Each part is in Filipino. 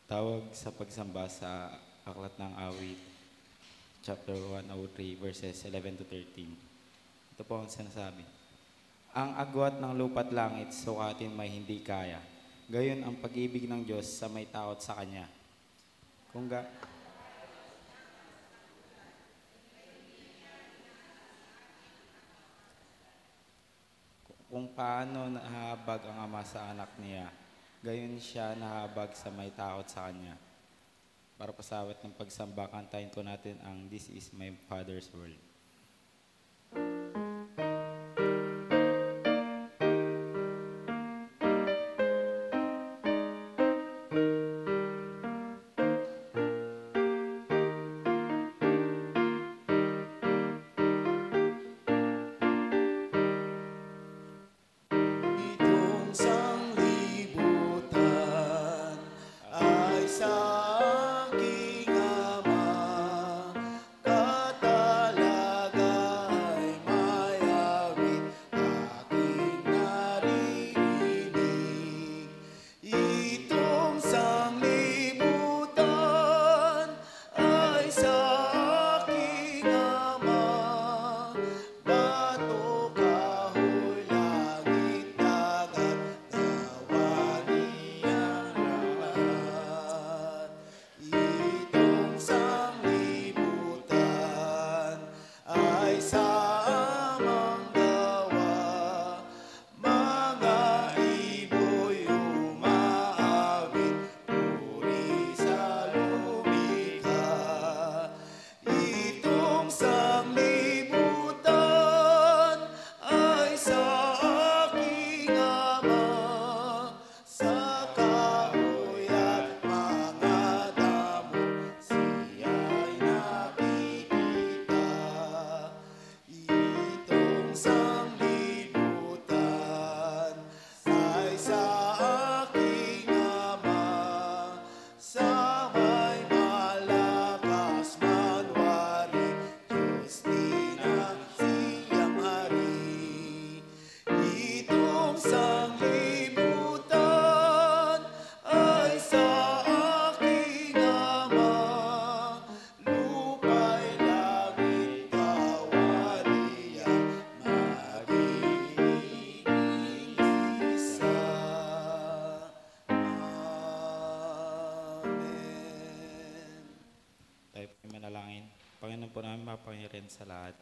Tawag sa pagsamba sa Aklat ng Awit, chapter 103, verses 11 to 13. Ito po ang sinasabi. Ang agwat ng lupa't langit, sukatin may hindi kaya. Gayon ang pag-ibig ng Diyos sa may takot sa Kanya. Kung paano nahabag ang ama sa anak niya, gayon siya nahabag sa may takot sa Kanya. Para pasawat ng pagsamba, kantahin po natin ang This is my Father's World. Panginoon po namin mapangyarihan sa lahat.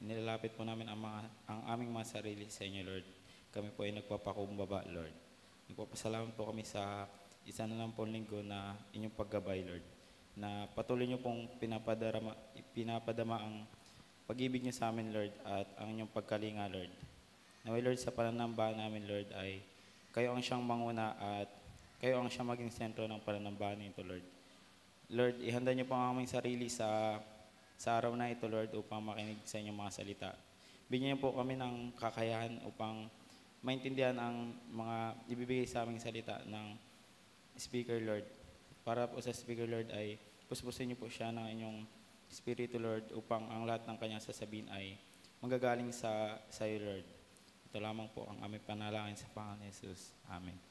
Inilalapit po namin ang aming mga sarili sa inyo, Lord. Kami po ay nagpapakumbaba, Lord. Nagpapasalamat po kami sa isa na lang pong linggo na inyong paggabay, Lord. Na patuloy niyo pong pinapadama ang pag-ibig niyo sa amin, Lord, at ang inyong pagkalinga, Lord. Naway, Lord, sa pananambahan namin, Lord, ay kayo ang siyang manguna at kayo ang siyang maging sentro ng pananambahan nito, Lord. Lord, ihanda niyo po ang aming sarili sa araw na ito, Lord, upang makinig sa inyong mga salita. Bigyan niyo po kami ng kakayahan upang maintindihan ang mga ibibigay sa aming salita ng speaker, Lord. Para po sa speaker, Lord, ay puspusin niyo po siya ng inyong Espiritu, Lord, upang ang lahat ng kanyang sasabihin ay manggagaling sa iyo, Lord. Ito lamang po ang aming panalangin sa Panginoon Jesus. Amen.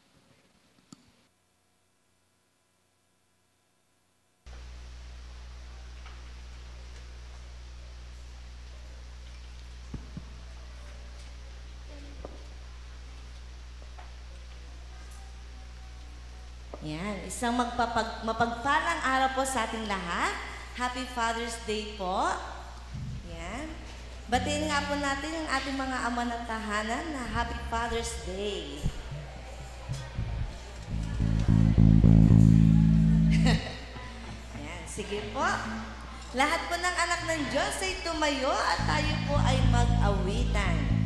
Yan, isang mapagpalang araw po sa ating lahat. Happy Father's Day po. Yan. Batiin nga po natin ang ating mga ama ng tahanan na Happy Father's Day. Yan, sige po. Lahat po ng anak ng Diyos ay tumayo at tayo po ay mag-awitan.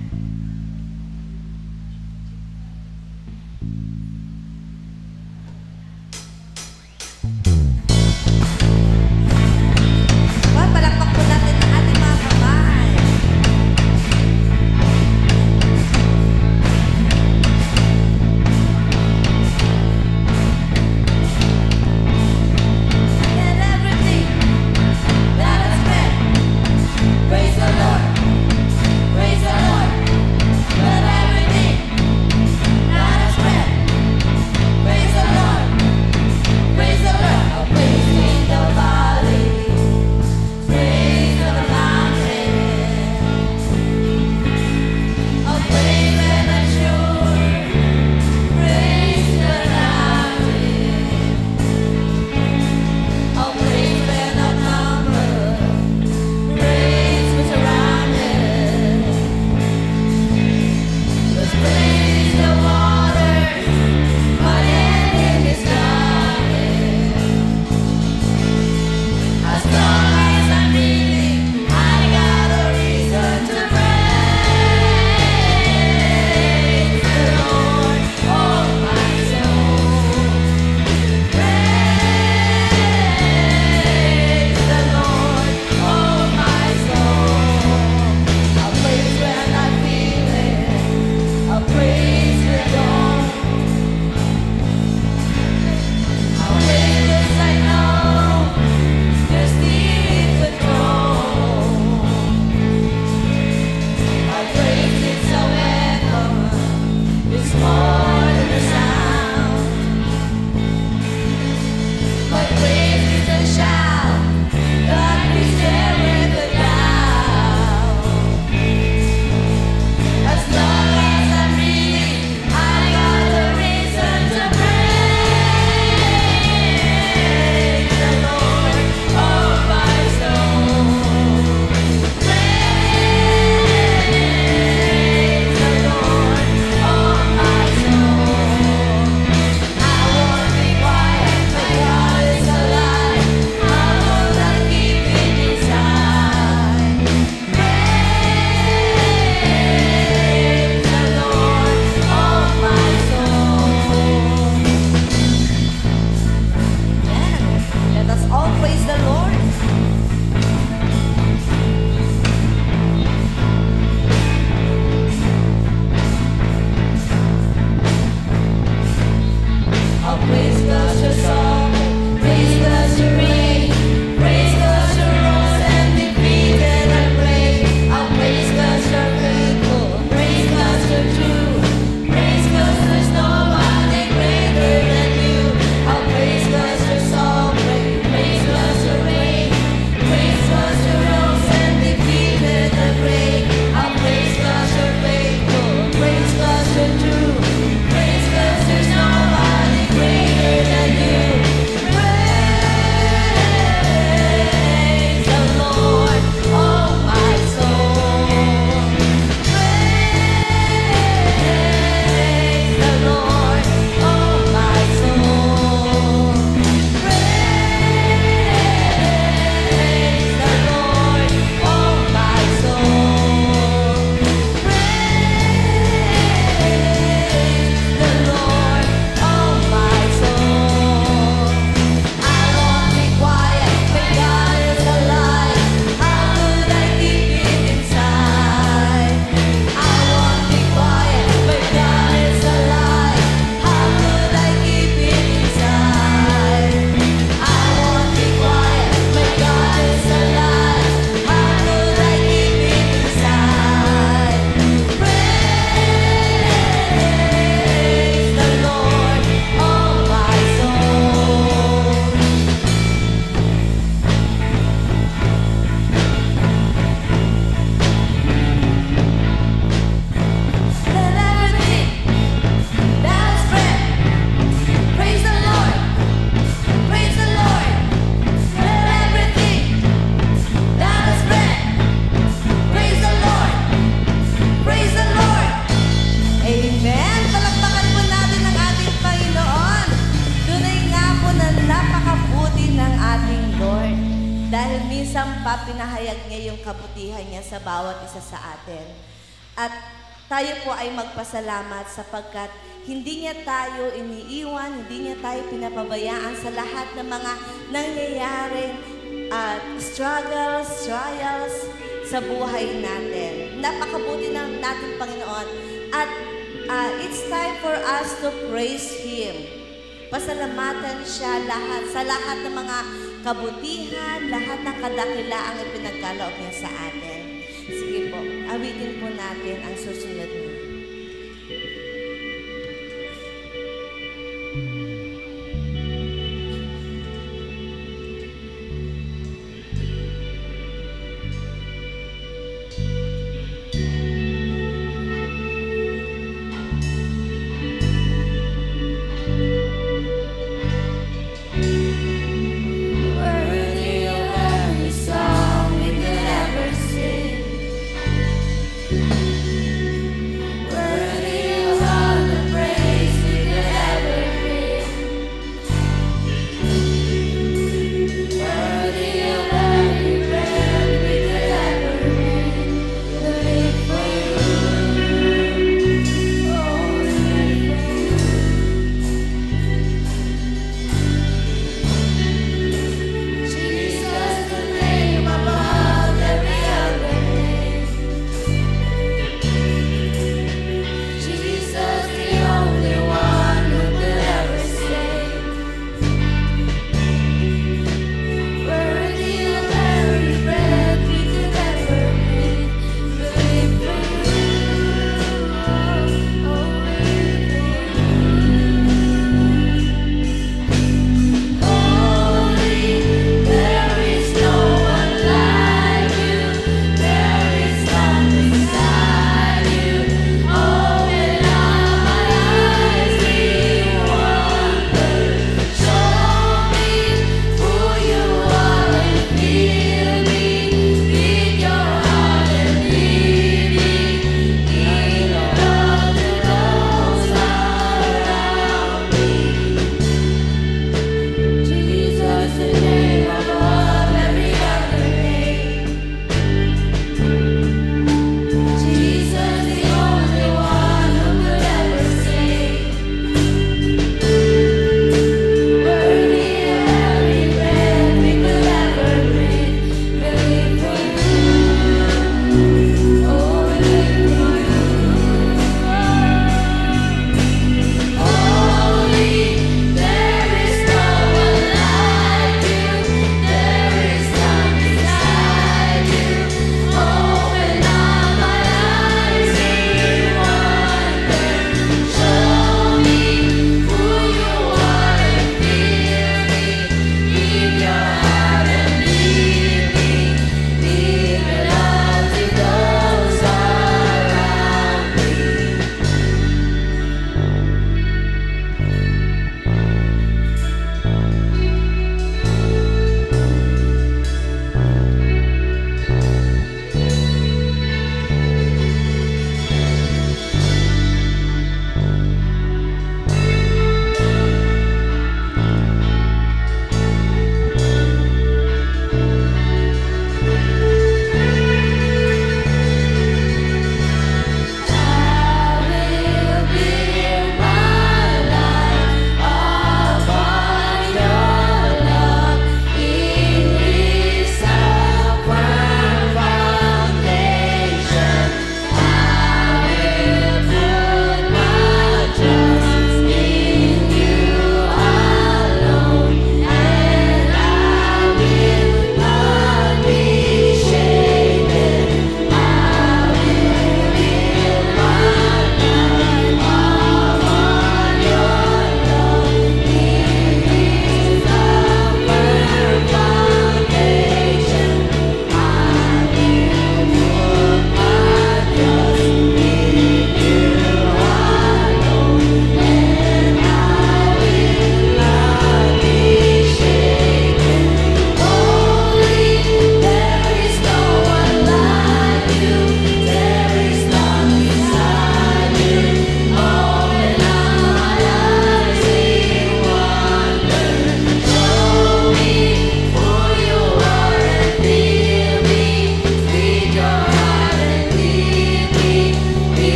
Praise the Lord. minsan pa pinahayag niya yung kabutihan niya sa bawat isa sa atin. At tayo po ay magpasalamat sapagkat hindi niya tayo iniiwan, hindi niya tayo pinapabayaan sa lahat ng mga nangyayaring struggles, trials sa buhay natin. Napakabuti ng natin, Panginoon. At it's time for us to praise Him. Pasalamatan siya sa lahat ng mga kabutihan, lahat ng kadakilaang ipinagkaloob niya sa atin. Sige po, awitin po natin ang susunod na. Worthy of all the praise we could ever bring.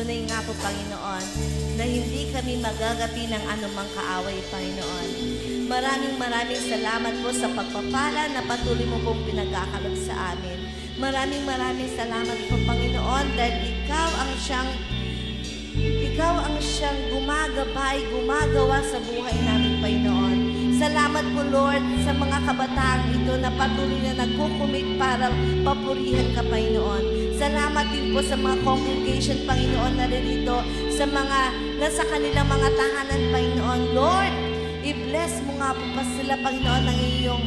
tunay nga po, Panginoon, na hindi kami magagapi ng anumang kaaway, Panginoon. Maraming salamat po sa pagpapala na patuloy mo pong pinagkakalog sa amin. Maraming salamat po, Panginoon, dahil Ikaw ang siyang gumagabay, gumagawa sa buhay namin, Panginoon. Salamat po, Lord, sa mga kabataang ito na patuloy na nagkukumit para papurihan ka, Panginoon. Salamat din po sa mga congregation, Panginoon, na ririto, sa mga nasa kanilang mga tahanan, Panginoon. Lord, i-bless mo nga po pa sila, Panginoon, ng iyong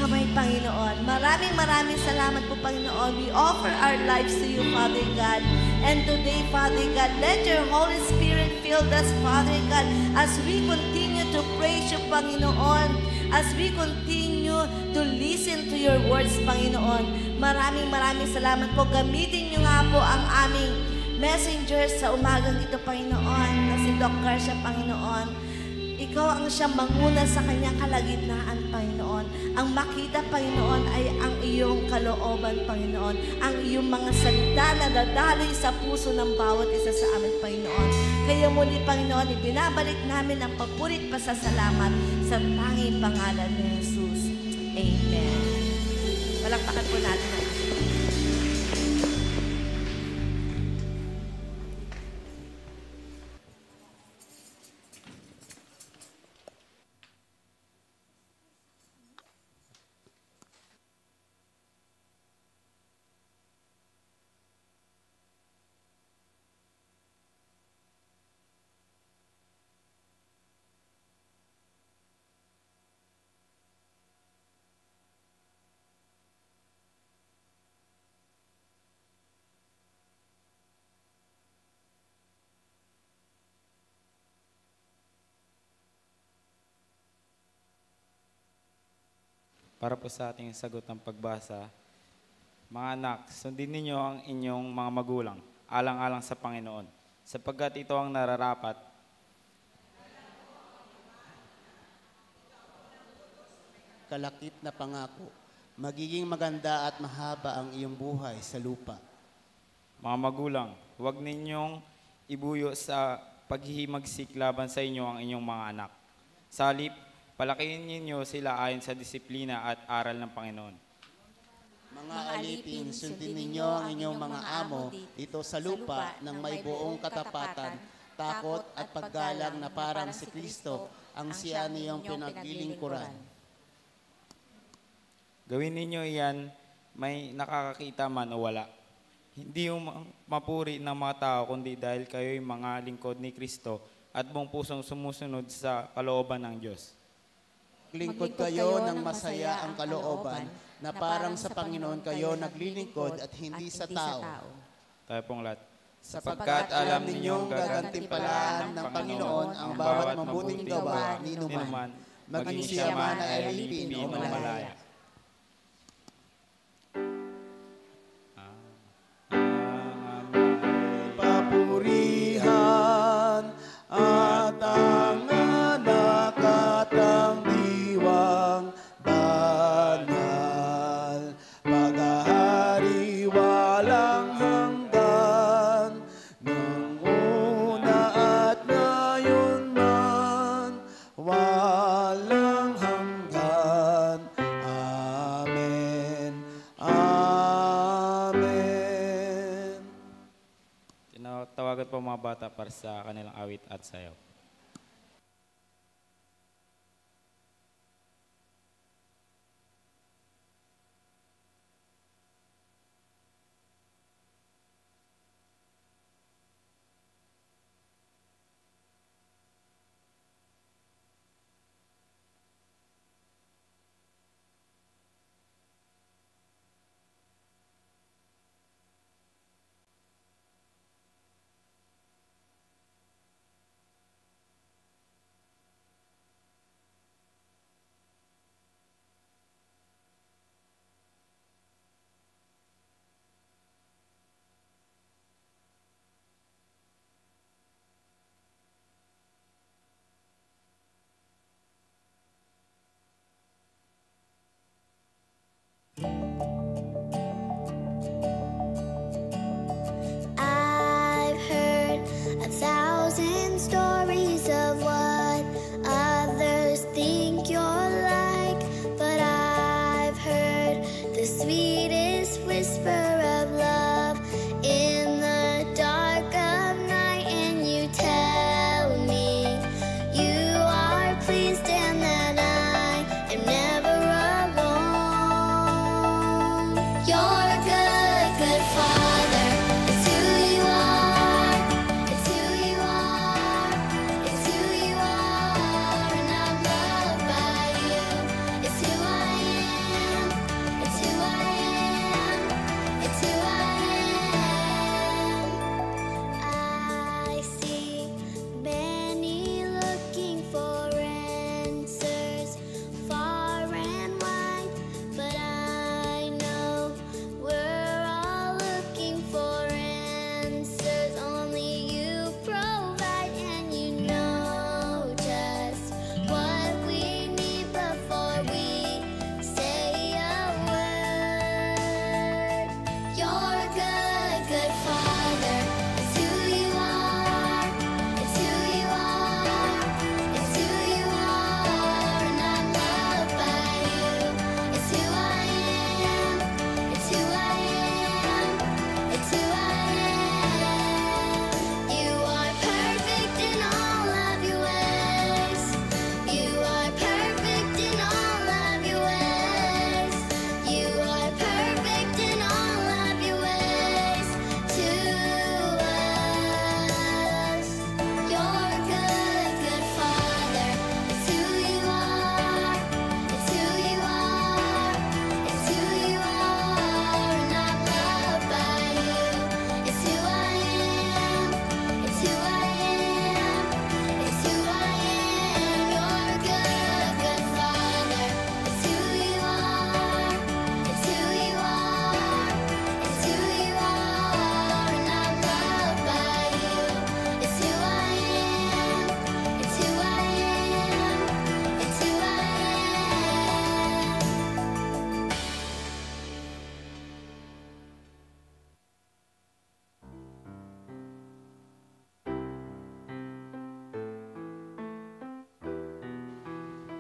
kamay, Panginoon. Maraming salamat po, Panginoon. We offer our lives to you, Father God. And today, Father God, let your Holy Spirit fill us, Father God, as we continue to praise you, Panginoon, as we continue to listen to your words, Panginoon. Maraming salamat po. Gamitin niyo nga po ang aming messenger sa umagang ito, Panginoon, na si Doc Garcia, Panginoon. Ikaw ang siyang manguna sa kanyang kalagitnaan, Panginoon. Ang makita, Panginoon, ay ang iyong kalooban, Panginoon. Ang iyong mga salita na dadaloy sa puso ng bawat isa sa amin, Panginoon. Kaya muli, Panginoon, ibinabalik namin ang papurit pasasalamat sa tanging pangalan ni Jesus. Amen. Palakpakan po natin ang Para po sa ating sagot ng pagbasa, mga anak, sundin ninyo ang inyong mga magulang, alang-alang sa Panginoon, sapagkat ito ang nararapat. Kalakip na pangako, magiging maganda at mahaba ang iyong buhay sa lupa. Mga magulang, huwag ninyong ibuyo sa paghihimagsik laban sa inyo ang inyong mga anak. Sa halip, palakihin ninyo sila ayon sa disiplina at aral ng Panginoon. Mga alipin, sundin ninyo ang inyong mga amo dito sa lupa ng may buong katapatan, takot at paggalang na parang si Kristo ang siya niyong pinaglilingkuran. Gawin ninyo iyan, may nakakakita man o wala. Hindi yung mapuri ng mga tao, kundi dahil kayo'y mga lingkod ni Kristo at buong pusong sumusunod sa kalooban ng Diyos. Maglingkod kayo ng masaya ang kalooban, na parang sa Panginoon kayo naglilingkod at hindi sa tao. Tayo pong lahat. Sapagkat alam ninyong gagantimpalaan ng Panginoon ang bawat mabuting gawa ni Numan, maging siya man ay alipin o malaya. Papurihan at ang anak at ang diwang banal, paghahari walang hanggan, nung una at ngayon man, walang hanggan. Amen. Amen. Tinatawagan po mga bata para sa kanilang awit at sayaw.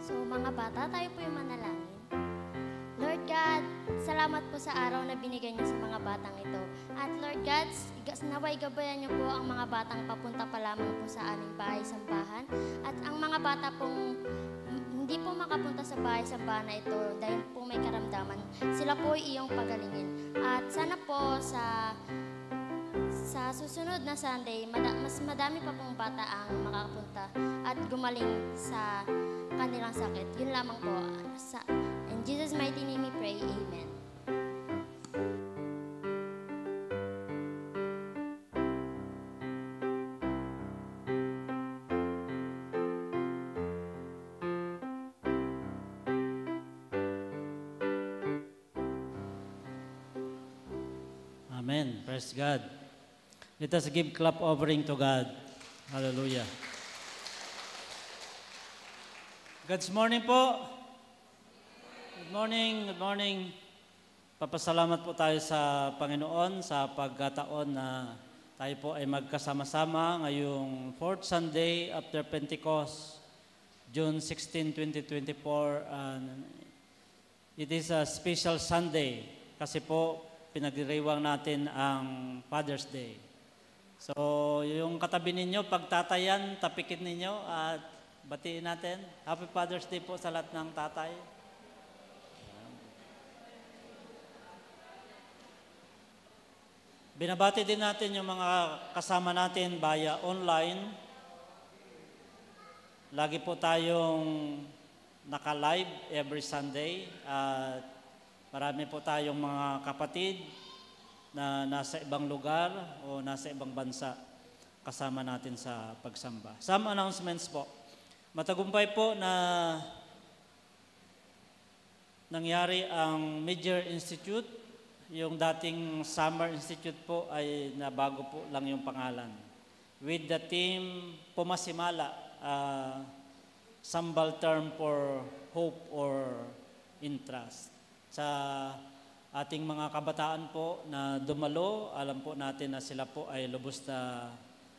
So mga bata, tayo po yung manalangin. Lord God, salamat po sa araw na binigay niyo sa mga batang ito. At Lord God, naway gabayan niyo po ang mga batang papunta pa lamang po sa aming bahay-sambahan. At ang mga bata pong hindi po makapunta sa bahay-sambahan na ito dahil po may karamdaman, sila po ay iyong pagalingin. At sana po sa susunod na Sunday, mas madami pa pong bata ang makapunta at gumaling sa kanilang sakit. Yun lamang po. In Jesus' mighty name we pray, Amen. Amen. Praise God. Let us give clap offering to God. Hallelujah. God's morning po. Good morning, good morning. Papasalamat po tayo sa Panginoon sa pagkataon na tayo po ay magkasama-sama ngayong 4th Sunday after Pentecost, June 16, 2024. And it is a special Sunday kasi po pinagdiriwang natin ang Father's Day. So, yung katabi ninyo, pagtatayan, tapikin ninyo at batiin natin. Happy Father's Day po sa lahat ng tatay. Binabati din natin yung mga kasama natin via online. Lagi po tayong naka-live every Sunday at marami po tayong mga kapatid na nasa ibang lugar o nasa ibang bansa kasama natin sa pagsamba. Some announcements po. Matagumpay po na nangyari ang Major Institute. Yung dating Summer Institute po ay nabago po lang yung pangalan. With the team Pumasimala, sambal term for hope or interest. Sa ating mga kabataan po na dumalo, alam po natin na sila po ay lubos na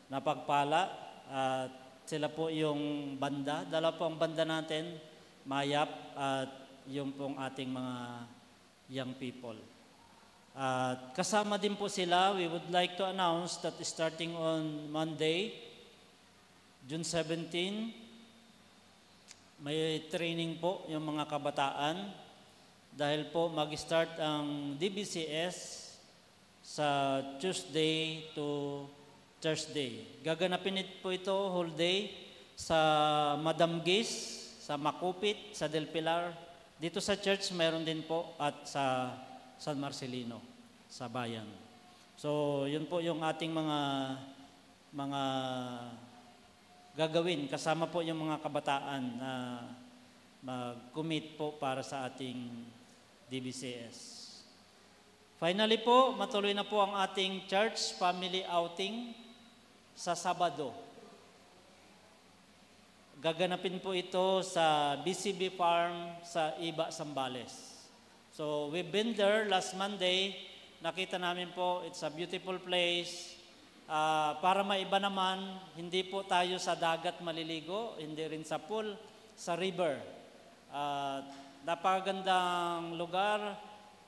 napagpala at sila po yung banda. Dalawa po ang banda natin, Mayap at yung pong ating mga young people. At kasama din po sila, we would like to announce that starting on Monday, June 17, may training po yung mga kabataan. Dahil po mag-start ang DBCS sa Tuesday to Thursday. Gaganapin po ito whole day sa Madam Gis, sa Makupit, sa Del Pilar. Dito sa church mayroon din po at sa San Marcelino, sa bayan. So yun po yung ating mga gagawin. Kasama po yung mga kabataan na mag-commit po para sa ating DBCS. Finally po, matuloy na po ang ating church family outing sa Sabado. Gaganapin po ito sa BCB Farm sa Iba, Zambales. So we've been there last Monday. Nakita namin po, it's a beautiful place. Para maiba naman, hindi po tayo sa dagat maliligo, hindi rin sa pool, sa river. Napakagandang lugar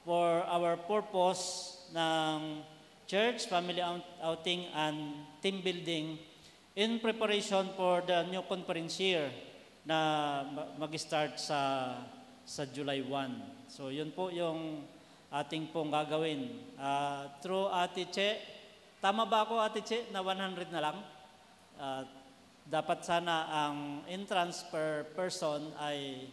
for our purpose ng church, family outing, and team building in preparation for the new conference year na mag-start sa July 1. So yun po yung ating pong gagawin. Through Ate Che, tama ba ako Ate Che na 100 na lang? Dapat sana ang entrance per person ay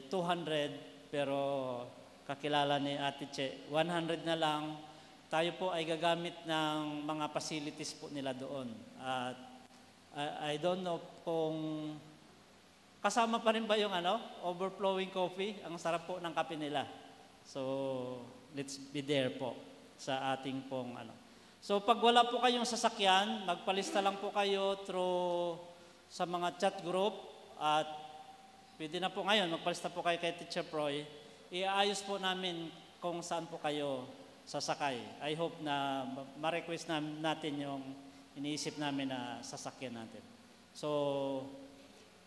200, pero kakilala ni Ate Che, 100 na lang. Tayo po ay gagamit ng mga facilities po nila doon. At I don't know kung kasama pa rin ba yung overflowing coffee. Ang sarap po ng kape nila. So let's be there po sa ating pong So pag wala po kayong sasakyan, magpalista lang po kayo through sa mga chat group at pwede na po ngayon, magpalista po kayo kay Teacher Proy. Iayos po namin kung saan po kayo sasakay. I hope na ma-request natin yung iniisip namin na sasakyan natin. So,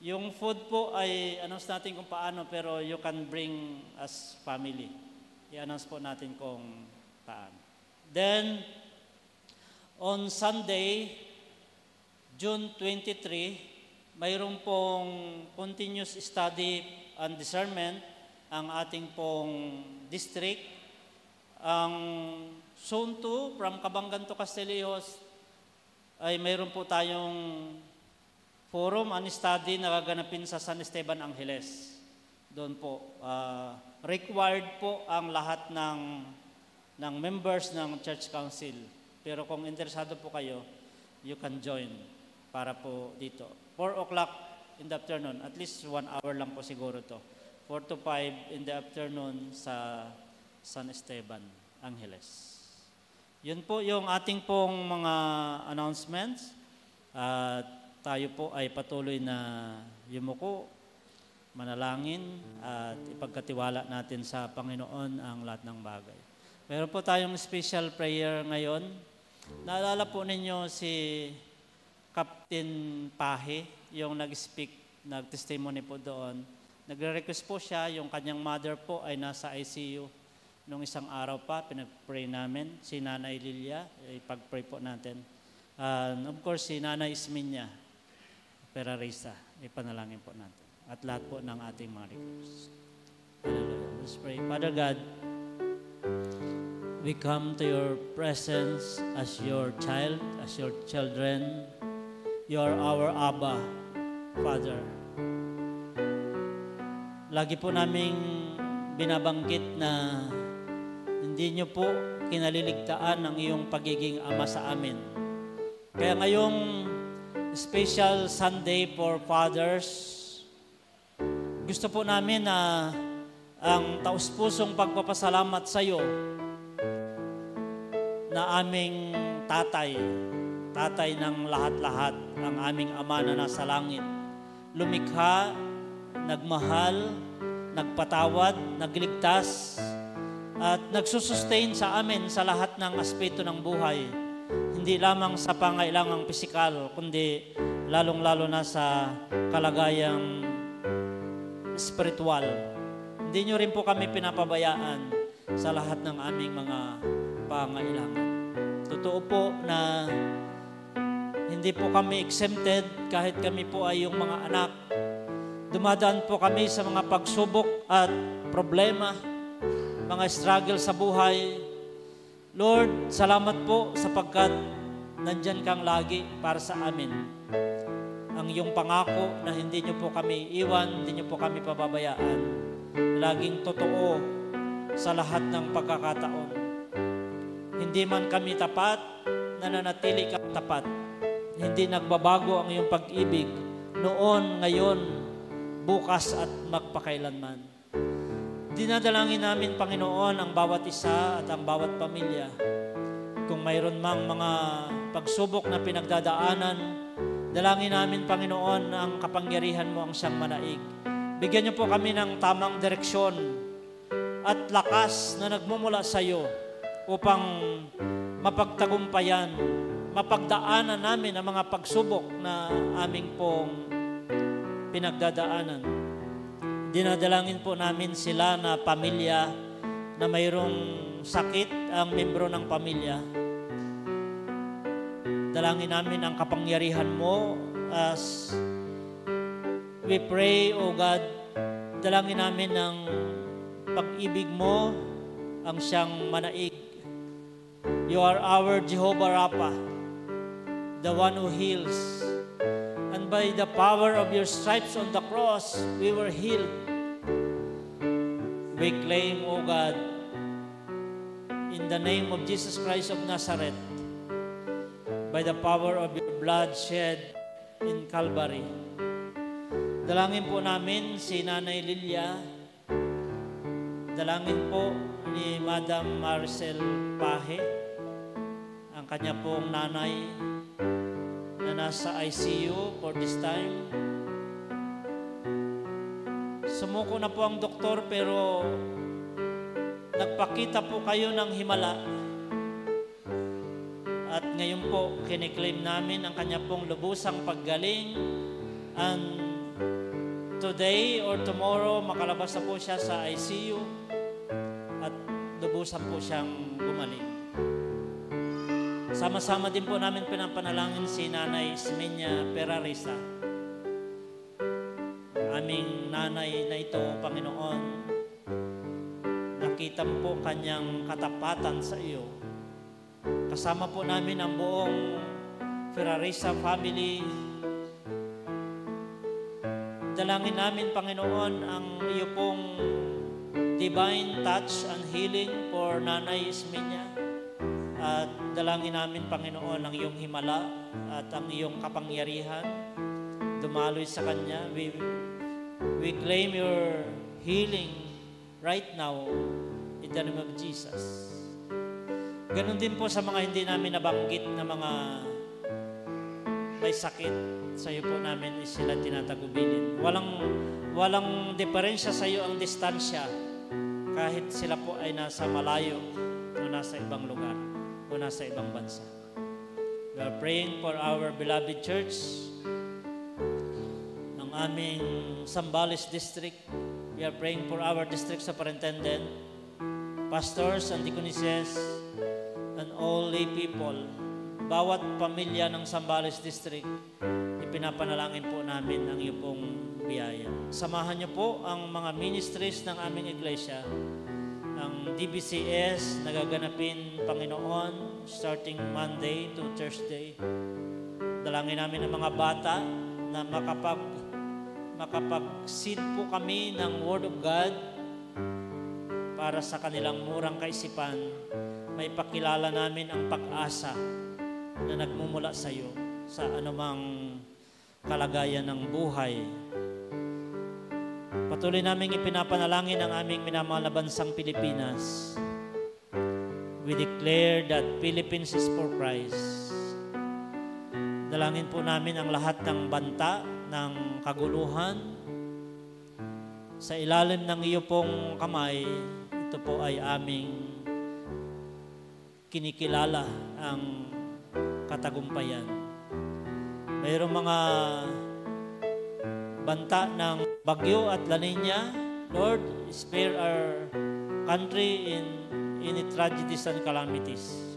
Yung food po ay announce natin kung paano, pero you can bring as family. I-announce po natin kung paano. Then, on Sunday, June 23, mayroon pong continuous study and discernment ang ating pong district. Ang Zone 2 from Cabangan to Castillejos ay mayroon po tayong forum and study na gaganapin sa San Esteban Angeles. Doon po, required po ang lahat ng members ng Church Council. Pero kung interesado po kayo, you can join para po dito. 4 o'clock in the afternoon, at least 1 hour lang po siguro to. 4 to 5 in the afternoon sa San Esteban Angeles. Yun po yung ating pong mga announcements. Tayo po ay patuloy na yumuko, manalangin, at ipagkatiwala natin sa Panginoon ang lahat ng bagay. Meron po tayong special prayer ngayon. Naalala po ninyo si Captain Pahe, yung nag-speak, nag-testimony po doon. Nagre-request po siya, yung kanyang mother po ay nasa ICU. Nung isang araw pa, pinag-pray namin. Si Nanay Lilia, ipag-pray po natin. Of course, si Nanay Isminya, Perarisa, ipanalangin po natin. At lahat po ng ating mga requests. Hallelujah. Let's pray. Father God, we come to your presence as your child, as your children. You are our Abba, Father. Lagi po naming binabanggit na hindi nyo po kinaliligtaan ang iyong pagiging Ama sa amin. Kaya ngayong special Sunday for Fathers, gusto po namin na ang taus-pusong pagpapasalamat sa iyo na aming tatay ng lahat-lahat, ang aming Ama na nasa langit. Lumikha, nagmahal, nagpatawad, nagligtas, at nagsusustain sa amin sa lahat ng aspeto ng buhay. Hindi lamang sa pangailangang pisikal, kundi lalong-lalo na sa kalagayang spiritual. Hindi nyo rin po kami pinapabayaan sa lahat ng aming mga pangailangan. Totoo po na hindi po kami exempted kahit kami po ay yung mga anak. Dumadaan po kami sa mga pagsubok at problema, mga struggle sa buhay. Lord, salamat po sapagkat nandyan kang lagi para sa amin. Ang iyong pangako na hindi niyo po kami iwan, hindi niyo po kami pababayaan. Laging totoo sa lahat ng pagkakataon. Hindi man kami tapat, nananatili kang tapat. Hindi nagbabago ang iyong pag-ibig noon, ngayon, bukas at magpakailanman. Dinadalangin namin, Panginoon, ang bawat isa at ang bawat pamilya. Kung mayroon mang mga pagsubok na pinagdadaanan, dalangin namin, Panginoon, ang kapangyarihan mo ang siyang manaig. Bigyan niyo po kami ng tamang direksyon at lakas na nagmumula sa iyo upang mapagtagumpayan, mapagdaanan namin ang mga pagsubok na aming pong pinagdadaanan. Dinadalangin po namin sila na pamilya na mayroong sakit ang membro ng pamilya. Dalangin namin ang kapangyarihan mo as we pray, O God. Dalangin namin ang pag-ibig mo ang siyang manaig. You are our Jehovah Rapha, the one who heals. And by the power of your stripes on the cross, we were healed. We claim, O God, in the name of Jesus Christ of Nazareth, by the power of your blood shed in Calvary. Dalangin po namin si Nanay Lilia. Dalangin po ni Madam Maricel Pahe, ang kanya pong nanay na nasa ICU for this time. Sumuko na po ang doktor pero nagpakita po kayo ng himala. At ngayon po, kiniklaim namin ang kanya pong lubusang paggaling and today or tomorrow makalabas na po siya sa ICU at lubusan po siyang gumaling. Sama-sama din po namin pinapanalangin si Nanay Ismenia Perarisa. Aming nanay na ito, Panginoon, nakita mo po kanyang katapatan sa iyo. Kasama po namin ang buong Perarisa family. Dalangin namin, Panginoon, ang iyo pong divine touch and healing for Nanay Ismenia. At dalangin namin, Panginoon, ang iyong himala at ang iyong kapangyarihan dumaloy sa kanya. We claim your healing right now in the name of Jesus. Ganon din po sa mga hindi namin nabanggit na mga may sakit. Sa iyo po namin sila tinatagubilin. Walang diferensya sa iyo ang distansya kahit sila po ay nasa malayo o nasa ibang lugar o nasa ibang bansa. We are praying for our beloved church ng aming Zambales District. We are praying for our district superintendent, pastors and deaconesses, and all lay people. Bawat pamilya ng Zambales District, ipinapanalangin po namin ang iyo pong biyaya. Samahan niyo po ang mga ministries ng aming iglesia. Ang DBCS nagaganapin, Panginoon, starting Monday to Thursday. Dalangin namin ang mga bata na makapag-seed po kami ng Word of God para sa kanilang murang kaisipan. May pakilala namin ang pag-asa na nagmumula sa iyo sa anumang kalagayan ng buhay. Patuloy naming ipinapanalangin ang aming minamahal na bansang Pilipinas. We declare that Philippines is for Christ. Dalangin po namin ang lahat ng banta, ng kaguluhan. Sa ilalim ng iyo pong kamay, ito po ay aming kinikilala ang katagumpayan. Mayroong mga banta ng bagyo at La Nina. Lord, spare our country in any tragedies and calamities.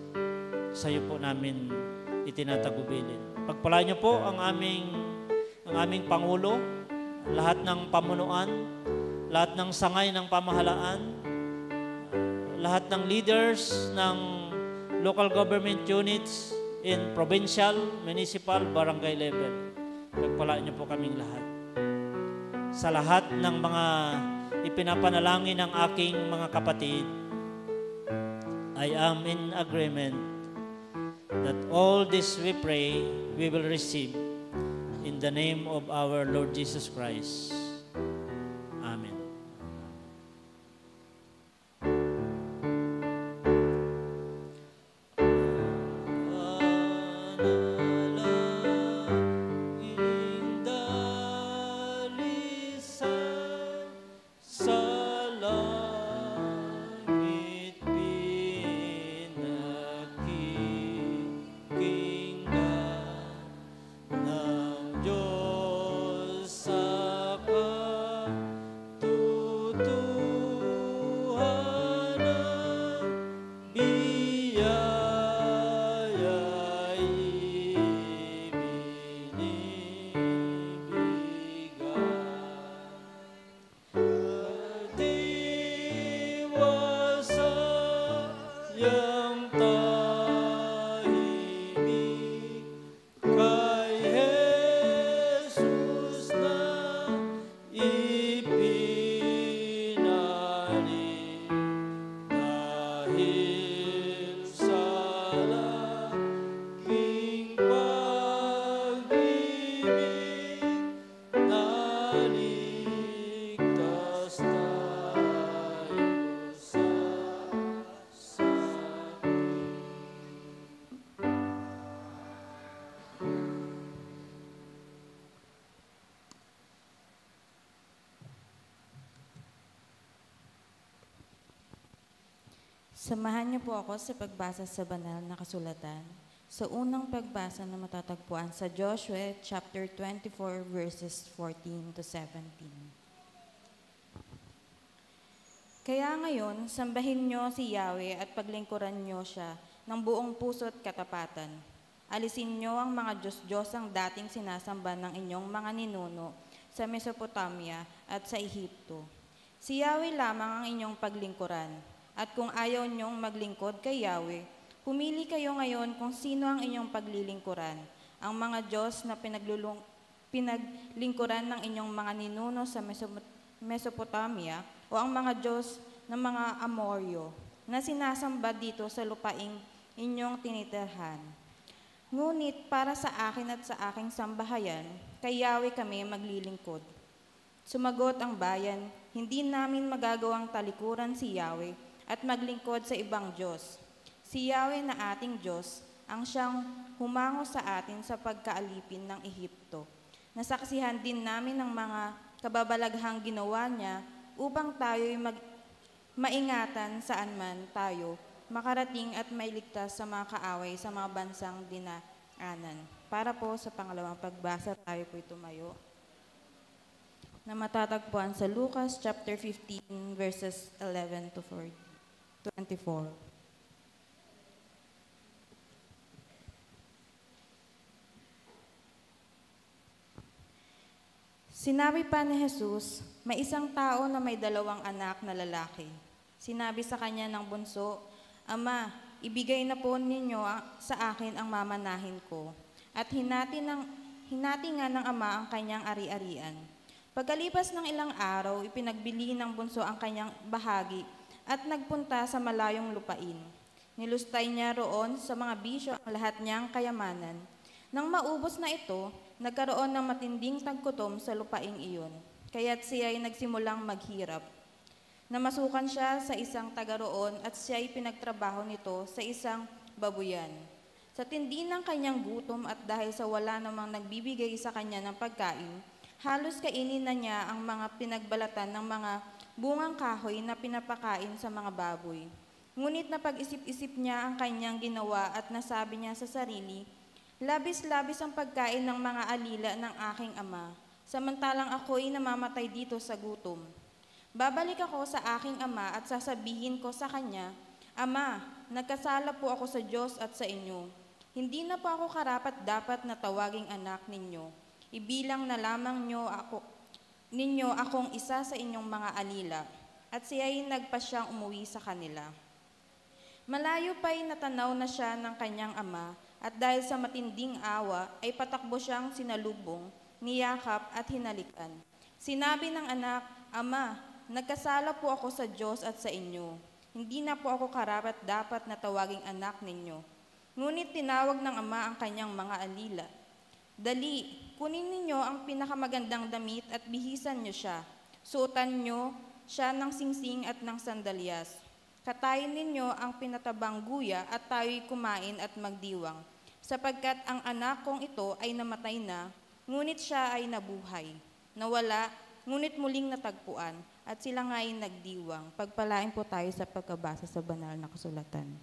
Sa iyo po namin itinatagubilin. Pagpalaan niyo po ang aming Pangulo, lahat ng pamunuan, lahat ng sangay ng pamahalaan, lahat ng leaders ng local government units in provincial, municipal, barangay level. Pagpalaan niyo po kaming lahat. Sa lahat ng mga ipinapanalangin ng aking mga kapatid, I am in agreement that all this we pray, we will receive in the name of our Lord Jesus Christ. Amen. Samahan niyo po ako sa pagbasa sa banal na kasulatan. Sa unang pagbasa na matatagpuan sa Joshua chapter 24 verses 14 to 17. Kaya ngayon, sambahin niyo si Yahweh at paglingkuran niyo siya ng buong puso at katapatan. Alisin niyo ang mga Diyos-Diyosang dating sinasamba ng inyong mga ninuno sa Mesopotamia at sa Ehipto. Si Yahweh lamang ang inyong paglingkuran. At kung ayaw niyong maglingkod kay Yahweh, pumili kayo ngayon kung sino ang inyong paglilingkuran. Ang mga Diyos na pinaglingkuran ng inyong mga ninuno sa Mesopotamia o ang mga Diyos ng mga Amoryo na sinasamba dito sa lupaing inyong tinitirhan. Ngunit para sa akin at sa aking sambahayan, kay Yahweh kami maglilingkod. Sumagot ang bayan, hindi namin magagawang talikuran si Yahweh at maglingkod sa ibang Diyos. Si Yahweh na ating Diyos ang siyang humango sa atin sa pagkaalipin ng Ehipto. Nasaksihan din namin ang mga kababalaghang ginawa niya upang tayo'y maingatan saan man tayo makarating at mailigtas sa mga kaaway sa mga bansang dinaanan. Para po sa pangalawang pagbasa, tayo po'y tumayo na matatagpuan sa Lucas chapter 15 verses 11 to 24. Sinabi pa ni Jesus, may isang tao na may 2 anak na lalaki. Sinabi sa kanya ng bunso, Ama, ibigay na po ninyo sa akin ang mamanahin ko. At hinati nga ng ama ang kanyang ari-arian. Pagkalipas ng ilang araw, ipinagbili ng bunso ang kanyang bahagi at nagpunta sa malayong lupain. Nilustay niya roon sa mga bisyo ang lahat niyang kayamanan. Nang maubos na ito, nagkaroon ng matinding tagkutom sa lupaing iyon, kaya't siya ay nagsimulang maghirap. Namasukan siya sa isang taga roon at siya ay pinagtrabaho nito sa isang babuyan. Sa tindi ng kanyang gutom at dahil sa wala namang nagbibigay sa kanya ng pagkain, halos kainin na niya ang mga pinagbalatan ng mga bungang kahoy na pinapakain sa mga baboy. Ngunit napag-isip-isip niya ang kanyang ginawa at nasabi niya sa sarili, labis-labis ang pagkain ng mga alila ng aking ama, samantalang ako'y namamatay dito sa gutom. Babalik ako sa aking ama at sasabihin ko sa kanya, Ama, nagkasala po ako sa Diyos at sa inyo. Hindi na po ako karapat-dapat na tawaging anak ninyo. Ibilang na lamang ninyo akong isa sa inyong mga alila. At siya'y nagpasyang umuwi sa kanila. Malayo pa'y natanaw na siya ng kanyang ama at dahil sa matinding awa ay patakbo siyang sinalubong, niyakap at hinalikan. Sinabi ng anak, Ama, nagkasala po ako sa Diyos at sa inyo. Hindi na po ako karapat-dapat na tawaging anak ninyo. Ngunit tinawag ng ama ang kanyang mga alila. Dali, kunin ninyo ang pinakamagandang damit at bihisan niyo siya. Suotan niyo siya ng singsing at ng sandalyas. Katayin ninyo ang pinatabang guya at tayo'y kumain at magdiwang. Sapagkat ang anak kong ito ay namatay na, ngunit siya ay nabuhay. Nawala, ngunit muling natagpuan, at sila nga ay nagdiwang. Pagpalain po tayo sa pagkabasa sa banal na kasulatan.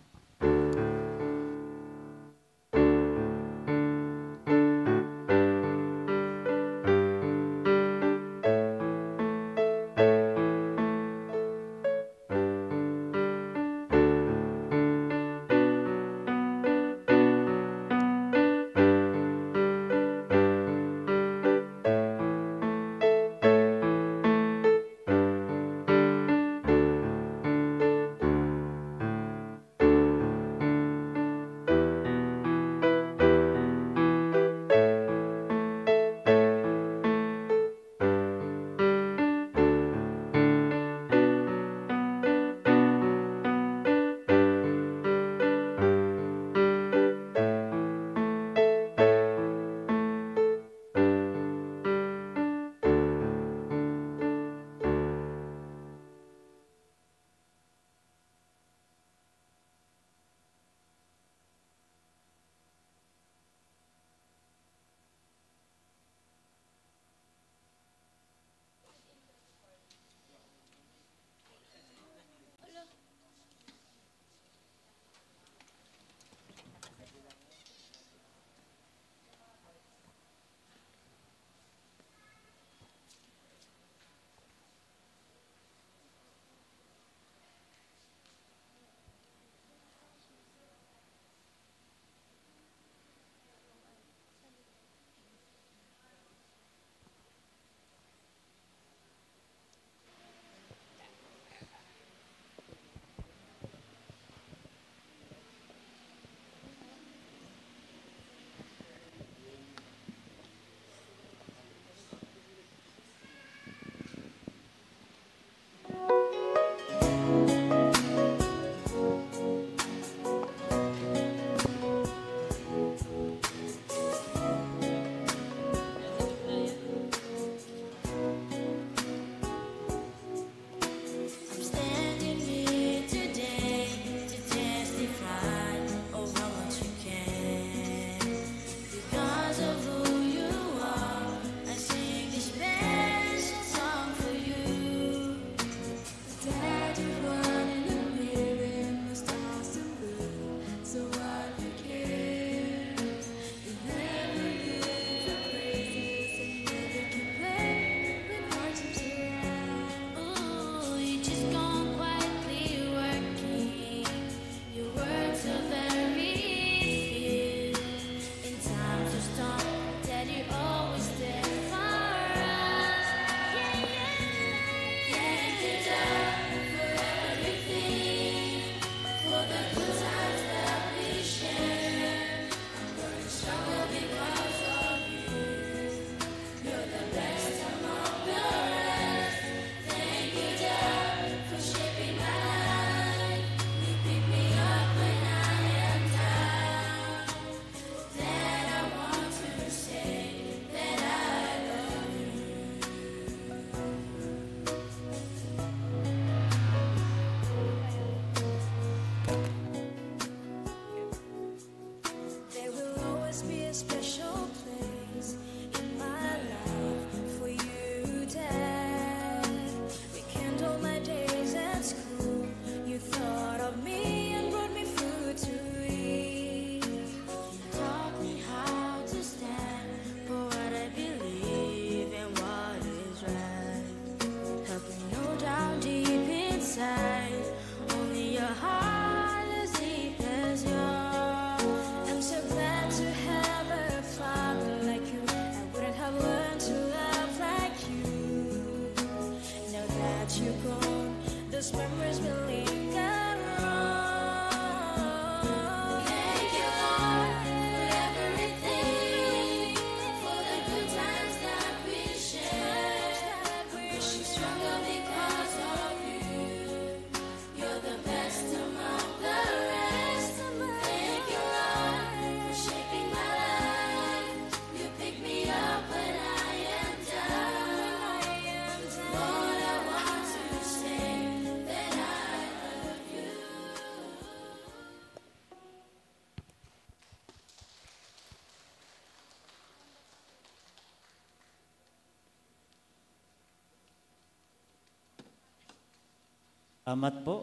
Salamat po.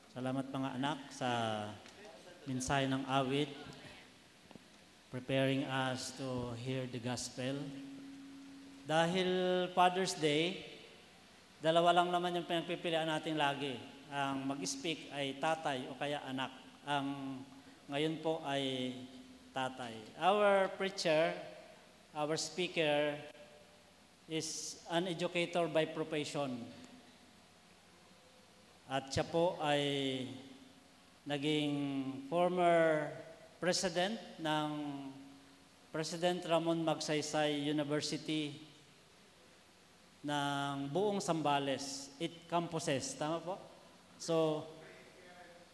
Salamat mga anak sa mensahe ng awit, preparing us to hear the gospel. Dahil Father's Day, dalawa lang naman yung pinagpipilian natin lagi. Ang mag-speak ay tatay o kaya anak. Ang ngayon po ay tatay. Our preacher, our speaker, is an educator by profession. At siya po ay naging former president ng President Ramon Magsaysay University ng buong Zambales, 8 campuses, tama po? So,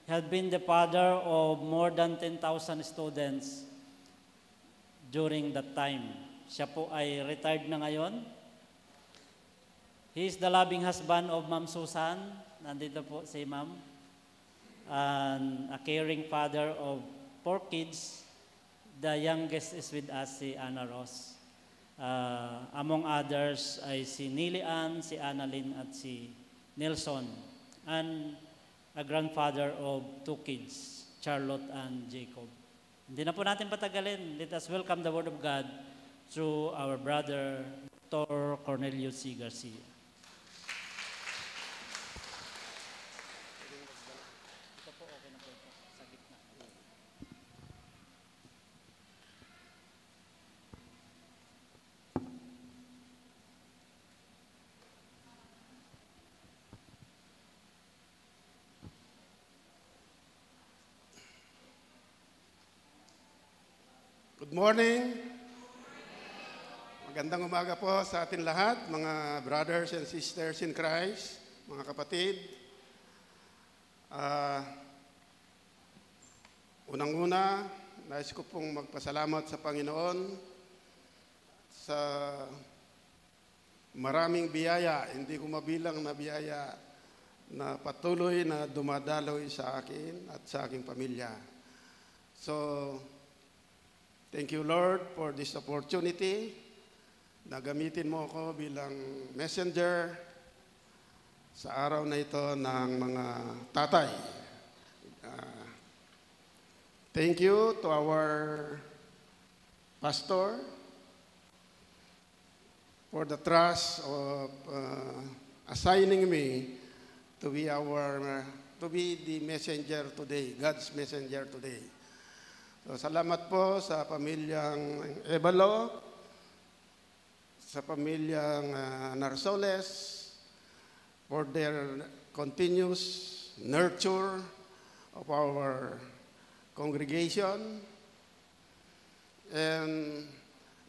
he had been the father of more than 10,000 students during that time. Siya po ay retired na ngayon. He is the loving husband of Ma'am Susan. Nandito po si Ma'am. And a caring father of 4 kids. The youngest is with us, si Ana Ross. Among others ay si Nili Ann, si Annalyn at si Nelson. And a grandfather of 2 kids, Charlotte and Jacob. Hindi na po natin patagalin. Let us welcome the Word of God through our brother, Dr. Cornelius C. Garcia. Good morning. Magandang umaga po sa atin lahat, mga brothers and sisters in Christ, mga kapatid. Unang-una, nais ko pong magpasalamat sa Panginoon sa maraming biyaya, hindi ko mabilang na biyaya na patuloy na dumadaloy sa akin at sa aking pamilya. So, thank you, Lord, for this opportunity na gamitin mo ako bilang messenger sa araw na ito ng mga tatay. Thank you to our pastor for the trust of assigning me to be the messenger today, God's messenger today. So, salamat po sa pamilyang Ebalo, sa pamilyang Narsoles, for their continuous nurture of our congregation. And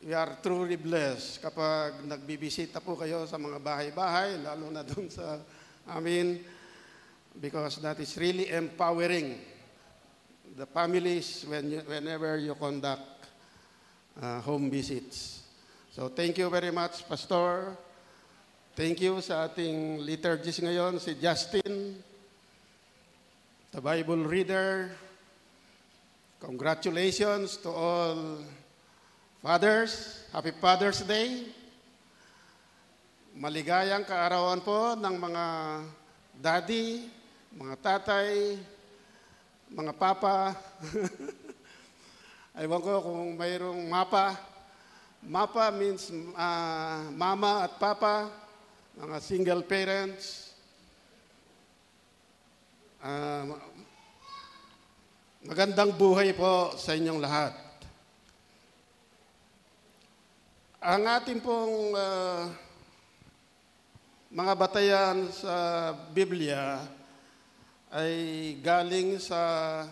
we are truly blessed kapag nagbibisita po kayo sa mga bahay-bahay, lalo na doon sa amin, because that is really empowering the families whenever you conduct home visits. So thank you very much, Pastor. Thank you sa ating liturgist ngayon, si Justin, the Bible reader. Congratulations to all fathers. Happy Father's Day. Maligayang kaarawan po ng mga daddy, mga tatay, mga papa. Ewan ko kung mayroong mapa. Mapa means mama at papa, mga single parents. Magandang buhay po sa inyong lahat. Ang ating pong mga batayan sa Biblia ay galing sa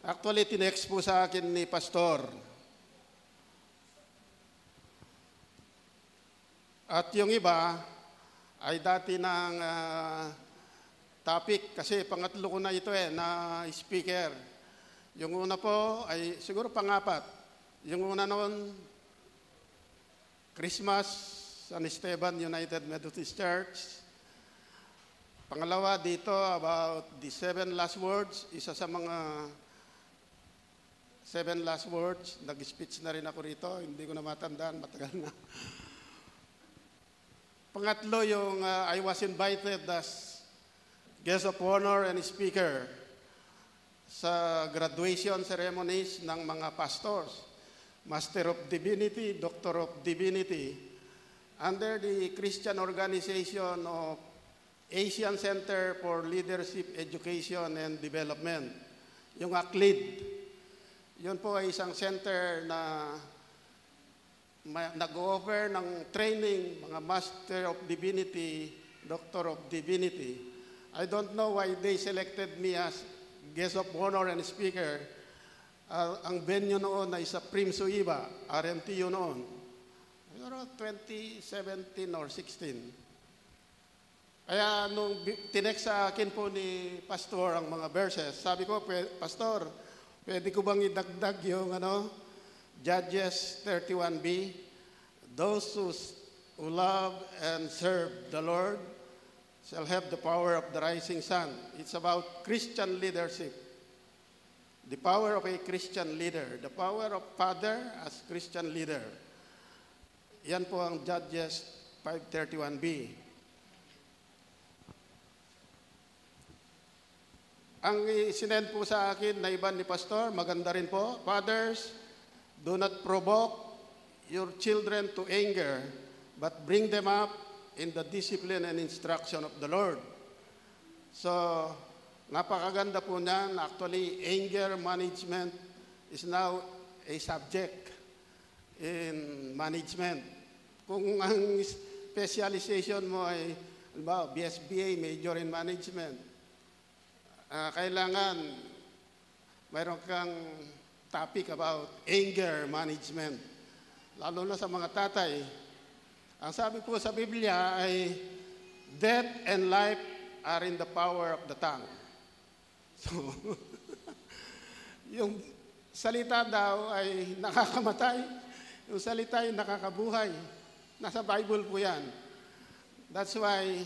actually tinext po sa akin ni Pastor. At yung iba ay dati ng topic kasi pangatlo ko na ito na speaker. Yung una po ay siguro pangapat. Yung una noon, Christmas, San Esteban United Methodist Church. Pangalawa dito, about the 7 last words, isa sa mga 7 last words. Nag-speech na rin ako rito. Hindi ko na matandaan. Matagal na. Pangatlo, yung I was invited as guest of honor and speaker sa graduation ceremonies ng mga pastors, Master of Divinity, Doctor of Divinity, under the Christian Organization of Asian Center for Leadership, Education, and Development, yung ACLED. Yun po ay isang center na nag-offer ng training, mga Master of Divinity, Doctor of Divinity. I don't know why they selected me as guest of honor and speaker. Ang venue noon ay sa Primsuiba, RMTU noon. 2017 or 16. Kaya nung tinext sa akin po ni Pastor ang mga verses, sabi ko, Pastor, pwede ko bang idagdag yung Judges 31b? Those who love and serve the Lord shall have the power of the rising sun. It's about Christian leadership. The power of a Christian leader. The power of Father as Christian leader. Yan po ang Judges 5:31b. Ang sinend po sa akin na iban ni Pastor, maganda rin po. Fathers, do not provoke your children to anger, but bring them up in the discipline and instruction of the Lord. So, napakaganda po niyan. Actually, anger management is now a subject in management. Kung ang specialization mo ay BSBA, Major in Management, kailangan mayroon kang topic about anger management. Lalo na sa mga tatay. Ang sabi po sa Biblia ay, death and life are in the power of the tongue. So, yung salita daw ay nakakamatay, yung salita ay nakakabuhay. Nasa Bible po yan. That's why,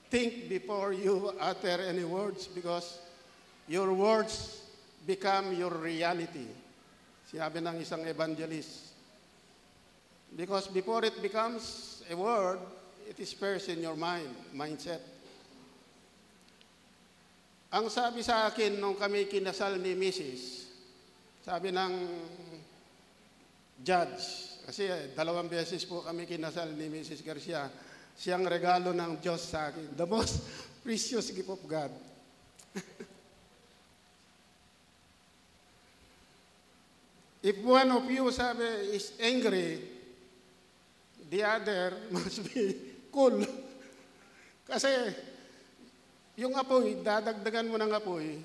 think before you utter any words because your words become your reality. Sinabi ng isang evangelist. Because before it becomes a word, it is first in your mindset. Ang sabi sa akin nung kami kinasal ni Mrs., sabi ng judge, kasi 2 beses po kami kinasal ni Mrs. Garcia, siyang regalo ng Diyos sa akin. The most precious gift of God. If one of you, sabi, is angry, the other must be cool. Kasi, yung apoy, dadagdagan mo ng apoy,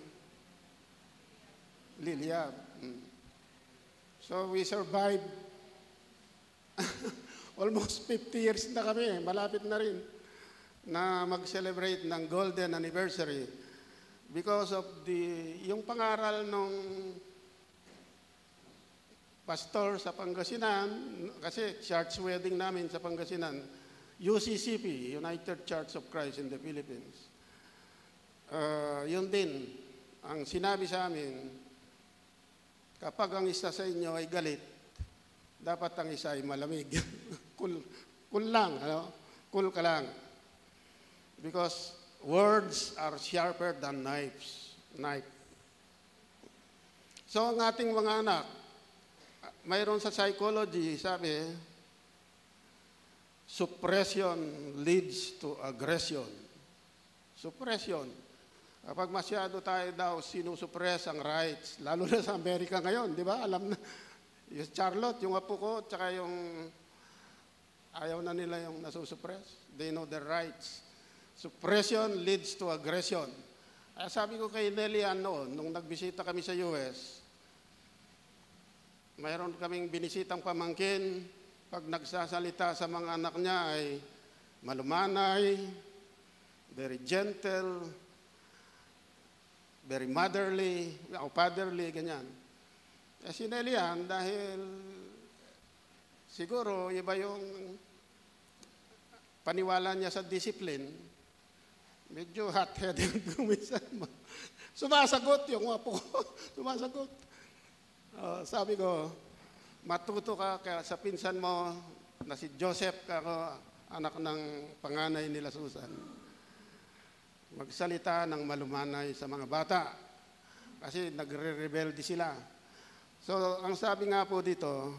liliyab. So, we survived almost 50 years na kami. Malapit na rin na mag-celebrate ng golden anniversary because of yung pangaral nung pastor sa Pangasinan, kasi church wedding namin sa Pangasinan, UCCP, United Church of Christ in the Philippines. Yun din, ang sinabi sa amin, kapag ang isa sa inyo ay galit, dapat ang isa ay malamig. cool lang, cool ka lang. Because words are sharper than knife. So ang ating mga anak, mayroon sa psychology, sabi, suppression leads to aggression. Suppression. Kapag masyado tayo daw sinusuppress ang rights, lalo na sa Amerika ngayon, di ba? Alam na, yung Charlotte, yung apo ko, tsaka yung ayaw na nila yung nasusuppress. They know their rights. Suppression leads to aggression. Kaya sabi ko kay Nelly noon, nung nagbisita kami sa US, mayroon kaming binisitang pamangkin, pag nagsasalita sa mga anak niya ay malumanay, very gentle, very motherly, o fatherly, ganyan. Si Nelian, dahil siguro iba yung paniwala niya sa discipline, Medyo hot-headed minsan. Sumasagot yung apo ko. Sumasagot. Sabi ko, matuto ka kaya sa pinsan mo na si Joseph, kako, anak ng panganay nila Susan. Magsalita ng malumanay sa mga bata. Kasi nagre-rebelde sila. So, ang sabi nga po dito,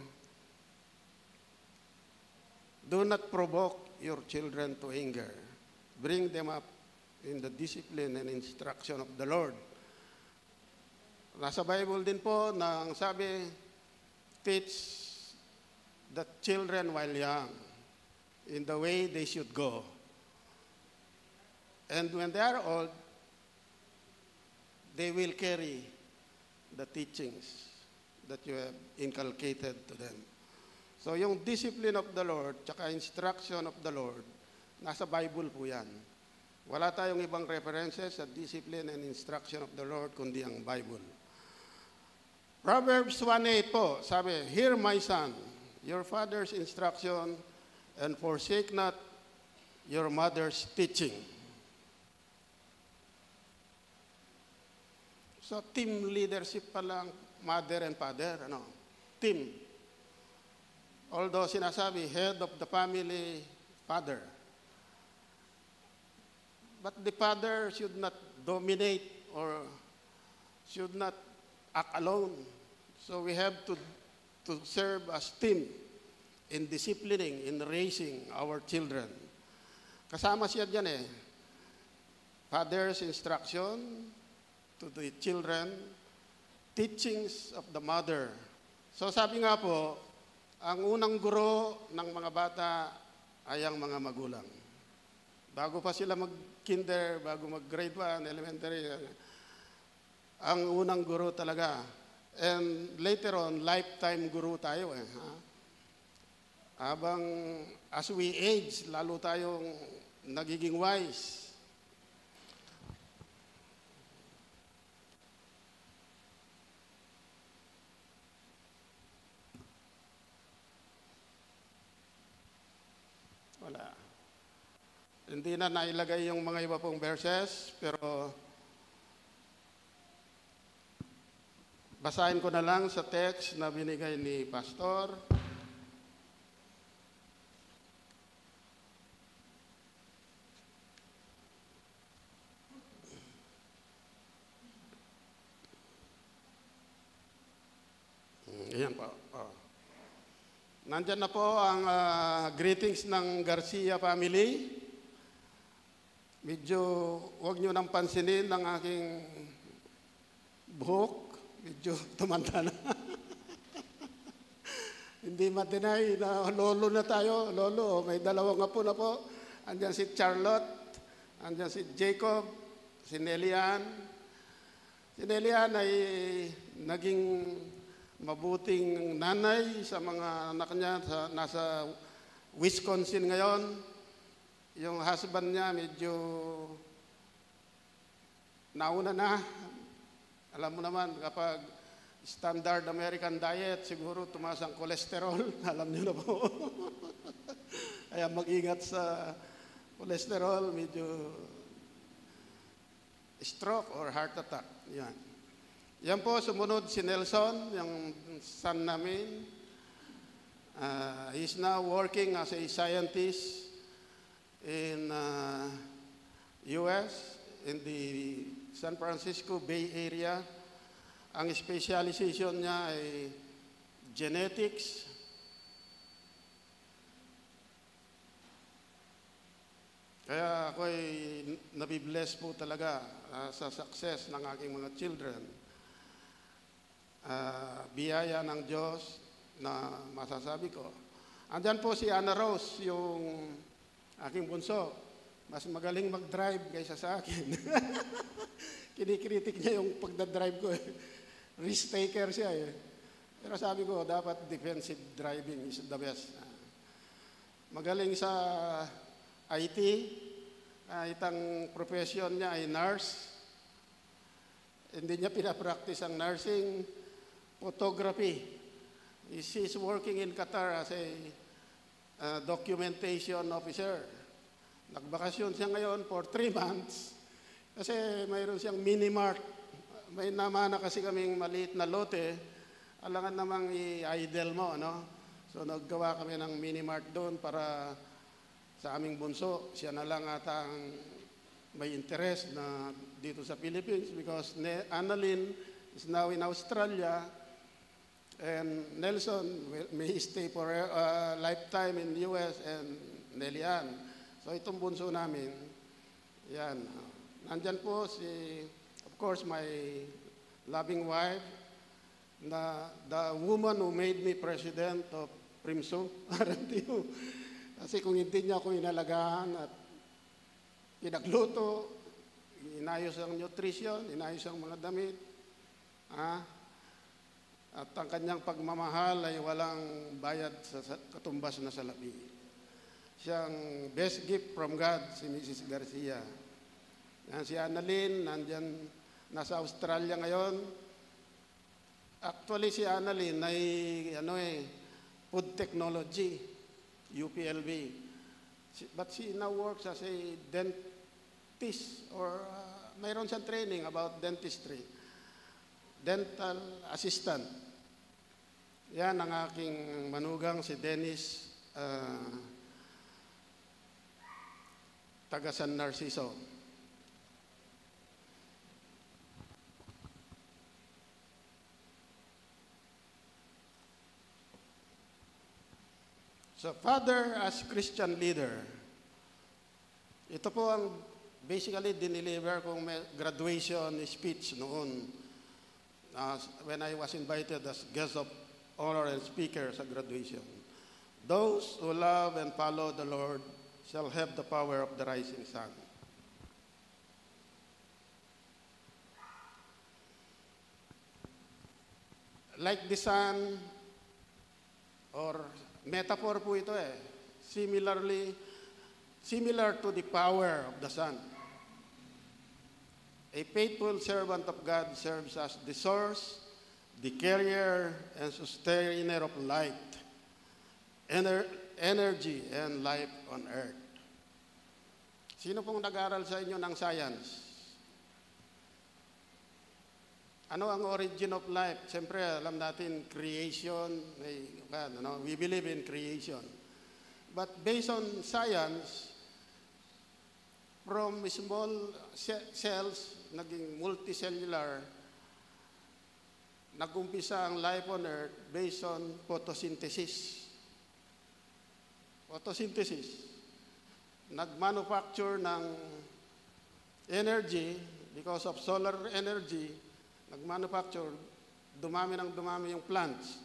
do not provoke your children to anger. Bring them up in the discipline and instruction of the Lord. Nasa Bible din po na ang sabi, teach the children while young in the way they should go. And when they are old, they will carry the teachings that you have inculcated to them. So yung discipline of the Lord, tsaka instruction of the Lord, nasa Bible po yan. Wala tayong ibang references sa discipline and instruction of the Lord, kundi ang Bible. Proverbs 1:8 po, sabi, hear my son, your father's instruction, and forsake not your mother's teaching. So, team leadership pa lang, mother and father, team. Although sinasabi, head of the family, father. But the father should not dominate or should not act alone. So we have to serve as team in disciplining, in raising our children. Kasama siya dyan Father's instruction to the children, teachings of the mother. So sabi nga po, ang unang guro ng mga bata ay ang mga magulang. Bago pa sila mag-kinder, bago mag-grade 1, elementary, ang unang guro talaga. And later on, lifetime guro tayo Habang as we age, lalo tayong nagiging wise. Wala. Hindi na nailagay yung mga iba pong verses, pero basahin ko na lang sa text na binigay ni Pastor. Ayan po. Nandyan na po ang greetings ng Garcia family. Medyo huwag nyo nang pansinin ang aking buhok. Medyo tumanda na. Hindi matinay na lolo na tayo. Lolo, may dalawang apo na po. Andyan si Charlotte, andyan si Jacob, si Nelian. Si Nelian ay naging mabuting nanay sa mga anak niya. Nasa Wisconsin ngayon. Yung husband niya medyo nauna na. Alam mo naman, kapag standard American diet, siguro tumaas ang cholesterol. Alam niyo na po. Kaya mag-ingat sa cholesterol, medyo stroke or heart attack. Yan. Yan po, sumunod si Nelson, yung son namin. He's now working as a scientist in US, in the San Francisco Bay Area. Ang specialization niya ay genetics. Kaya ako'y nabibless po talaga sa success ng aking mga children. Biyaya ng Diyos na masasabi ko. Andyan po si Ana Rose, yung aking bunso. Mas magaling mag-drive kaysa sa akin. Kinikritik niya yung pagdadrive ko. Risk taker siya Pero sabi ko, dapat defensive driving is the best. Magaling sa IT. Itang profession niya ay nurse. Hindi niya pinapractice ang nursing. Photography. She's working in Qatar as a documentation officer. Nagbakasyon siya ngayon for 3 months kasi mayroon siyang mini mart. May namana kasi kaming maliit na lote, alangan namang i-idle mo, no? So naggawa kami ng mini mart doon para sa aming bunso. Siya na lang ata ang may interest na dito sa Philippines because Annalyn is now in Australia and Nelson may stay for a lifetime in US and Nelian. So itong bunso namin, yan. Nandyan po si, of course, my loving wife, na the woman who made me president of Primso, RMTU. Kasi kung hindi niya ako inalagaan at pinagluto, inayos ang nutrition, inayos ang mga damit, at ang kanyang pagmamahal ay walang bayad sa katumbas na salapi. Siyang best gift from God, si Mrs. Garcia. Yan, si Annalyn, nandyan, nasa Australia ngayon. Actually, si Annalyn ay food technology, UPLB. But she now works as a dentist or mayroon siyang training about dentistry. Dental assistant. Yan ang aking manugang, si Dennis, taga San Narciso. So, Father as Christian leader, ito po ang basically dineliver kong graduation speech noon when I was invited as guest of honor and speaker sa graduation. Those who love and follow the Lord shall have the power of the rising sun. Like the sun, or metaphor po ito similar to the power of the sun. A faithful servant of God serves as the source, the carrier, and sustainer of light, energy, and life on earth. Sino pong nag-aral sa inyo ng science? Ano ang origin of life? Siyempre, alam natin, creation, we believe in creation. But based on science, from small cells, naging multicellular, nag-umpisa ang life on earth based on photosynthesis. Photosynthesis. Nag-manufacture ng energy because of solar energy, nag-manufacture, dumami yung plants.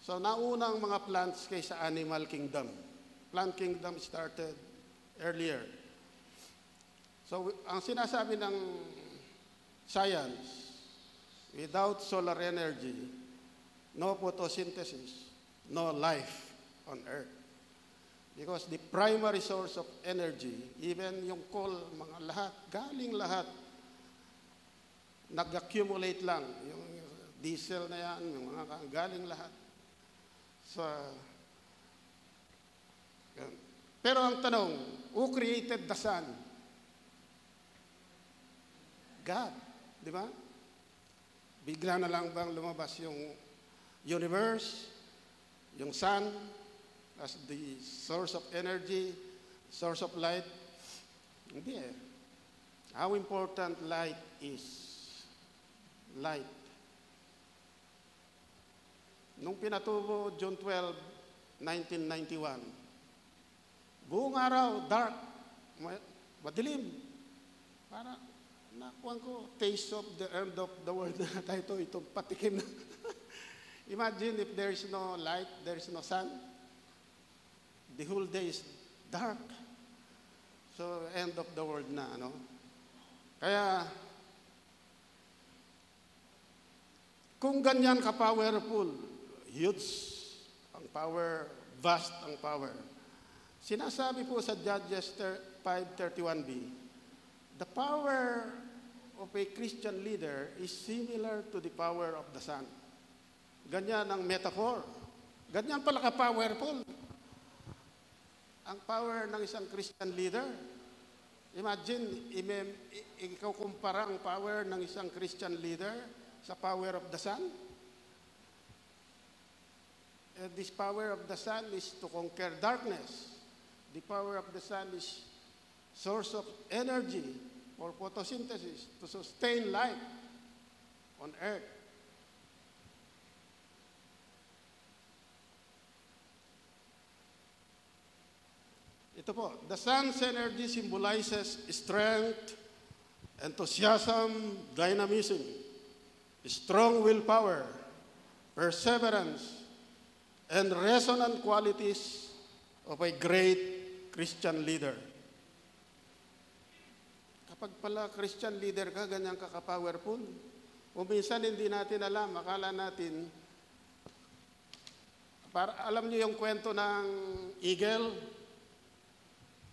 So, naunang mga plants kaysa animal kingdom. Plant kingdom started earlier. So, ang sinasabi ng science, without solar energy, no photosynthesis, no life on earth. Because the primary source of energy, even yung coal, mga lahat, galing lahat, nag-accumulate lang. Yung diesel na yan, yung mga galing lahat. So, yan. Pero ang tanong, who created the sun? God, di ba? Bigla na lang bang lumabas yung universe, yung sun, as the source of energy, source of light? Hindi eh. How important light is. Light. Nung pinatubo, June 12, 1991, buong araw, dark, madilim. Para, nakuha ko, taste of the end of the world na tayo ito patikim na. Imagine if there is no light, there is no sun, the whole day is dark. So, end of the world na, ano? Kaya, kung ganyan ka-powerful, huge ang power, vast ang power. Sinasabi po sa Judges 5:31b, the power of a Christian leader is similar to the power of the sun. Ganyan ang metaphor. Ganyan pala ka-powerful. Ang power ng isang Christian leader. Imagine, ikaw kumpara ang power ng isang Christian leader sa power of the sun. And this power of the sun is to conquer darkness. The power of the sun is source of energy for photosynthesis to sustain life on earth. Ito po, the sun's energy symbolizes strength, enthusiasm, dynamism, strong willpower, perseverance, and resonant qualities of a great Christian leader. Kapag pala Christian leader ka, ganyan ka ka-powerful. O minsan hindi natin alam, akala natin, alam niyo yung kwento ng eagle?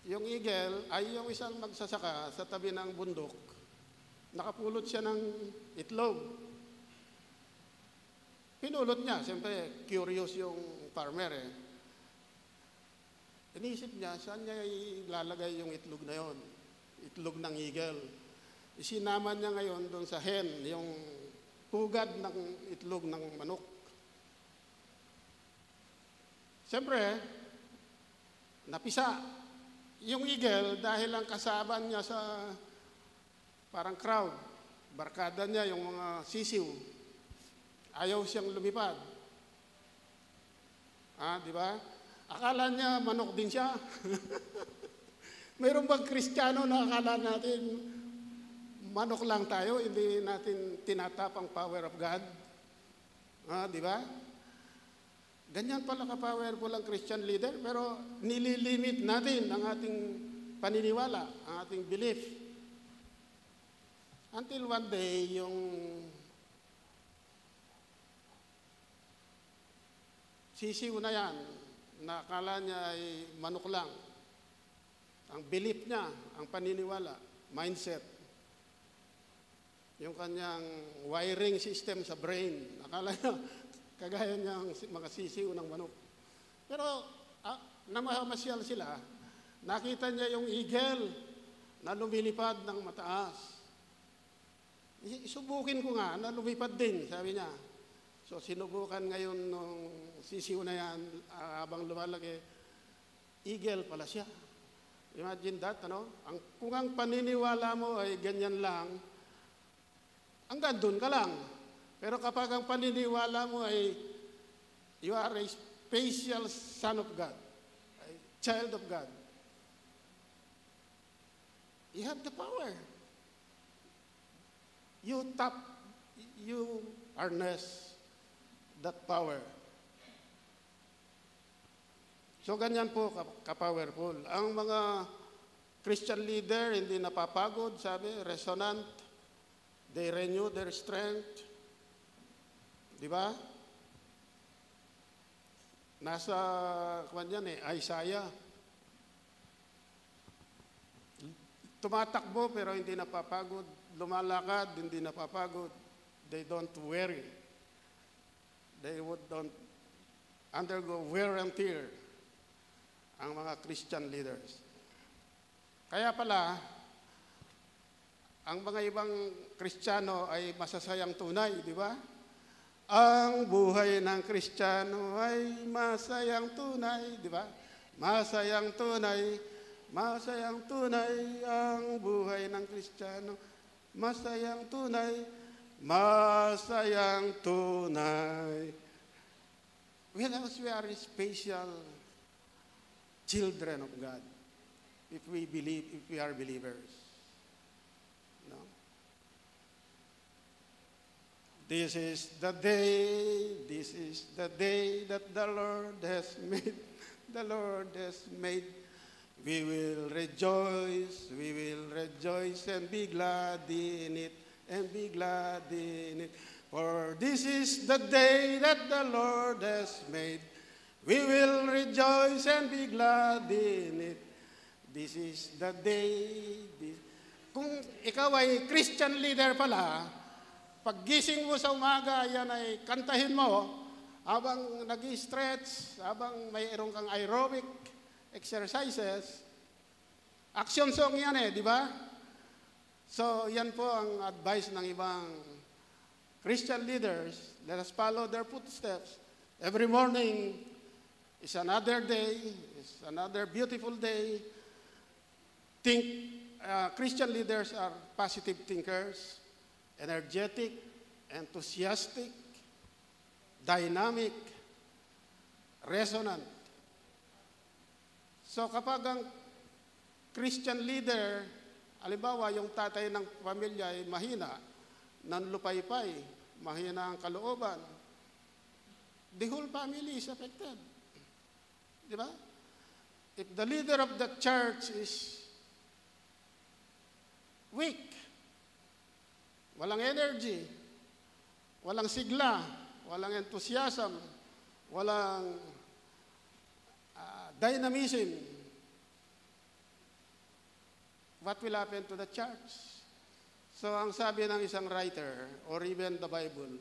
Yung eagle ay yung isang magsasaka sa tabi ng bundok. Nakapulot siya ng itlog. Pinulot niya, siyempre curious yung farmer eh. Inisip niya, saan niya ilalagay yung itlog na yon? Itlog ng eagle. Isinaman niya ngayon doon sa hen, yung pugad ng itlog ng manok. Siyempre, napisa. Yung eagle, dahil ang kasama niya sa parang crowd, barkada niya, yung mga sisiw, ayaw siyang lumipad. Di ba? Akala niya manok din siya. Mayroon bang Kristiyano na akala natin manok lang tayo, hindi natin tinatap ang power of God? Di ba? Ganyan pala ka-powerful ang Christian leader, pero nililimit natin ang ating paniniwala, ang ating belief. Until one day, yung sisiw na yan, na akala niya ay manok lang, ang belief niya, ang paniniwala, mindset, yung kanyang wiring system sa brain, akala niya, kagaya niyang mga sisiw ng manok. Pero namamasyal sila, nakita niya yung eagle na lumilipad ng mataas. Subukin ko nga na lumipad din, sabi niya. So sinubukan ngayon nung sisiw na yan, habang lumalaki, eagle pala siya. Imagine that, ano? Kung ang paniniwala mo ay ganyan lang, hanggang doon ka lang. Pero kapag ang paniniwala mo ay you are a special son of God, a child of God, you have the power. You harness that power. So ganyan po ka-powerful. Ang mga Christian leader hindi napapagod, sabi, resonant, they renew their strength. Di ba? Nasa, Isaiah. Tumatakbo pero hindi napapagod. Lumalakad, hindi napapagod. They don't worry. They don't undergo wear and tear. Ang mga Christian leaders. Kaya pala, ang mga ibang Kristiyano ay masasayang tunay, di ba? Ang buhay ng Kristiyano ay masayang tunay, di ba? Masayang tunay, masayang tunay ang buhay ng Kristiyano. Masayang tunay, masayang tunay. Because we are special children of God. If we are believers. No? This is the day that the Lord has made. The Lord has made. We will rejoice and be glad in it, and be glad in it. For this is the day that the Lord has made. We will rejoice and be glad in it. This is the day. Kung ikaw ay Christian leader pala, paggising mo sa umaga, yan ay kantahin mo habang nag-stretch, habang mayroon kang aerobic exercises, Action song yan eh, di ba? So, yan po ang advice ng ibang Christian leaders. Let us follow their footsteps. Every morning is another day, is another beautiful day. Christian leaders are positive thinkers, energetic, enthusiastic, dynamic, resonant. So kapag ang Christian leader, halimbawa yung tatay ng pamilya ay mahina, nanlupaypay, mahina ang kalooban, the whole family is affected. Di ba? If the leader of the church is weak, walang energy, walang sigla, walang enthusiasm, walang dynamism, what will happen to the church? So ang sabi ng isang writer, or even the Bible,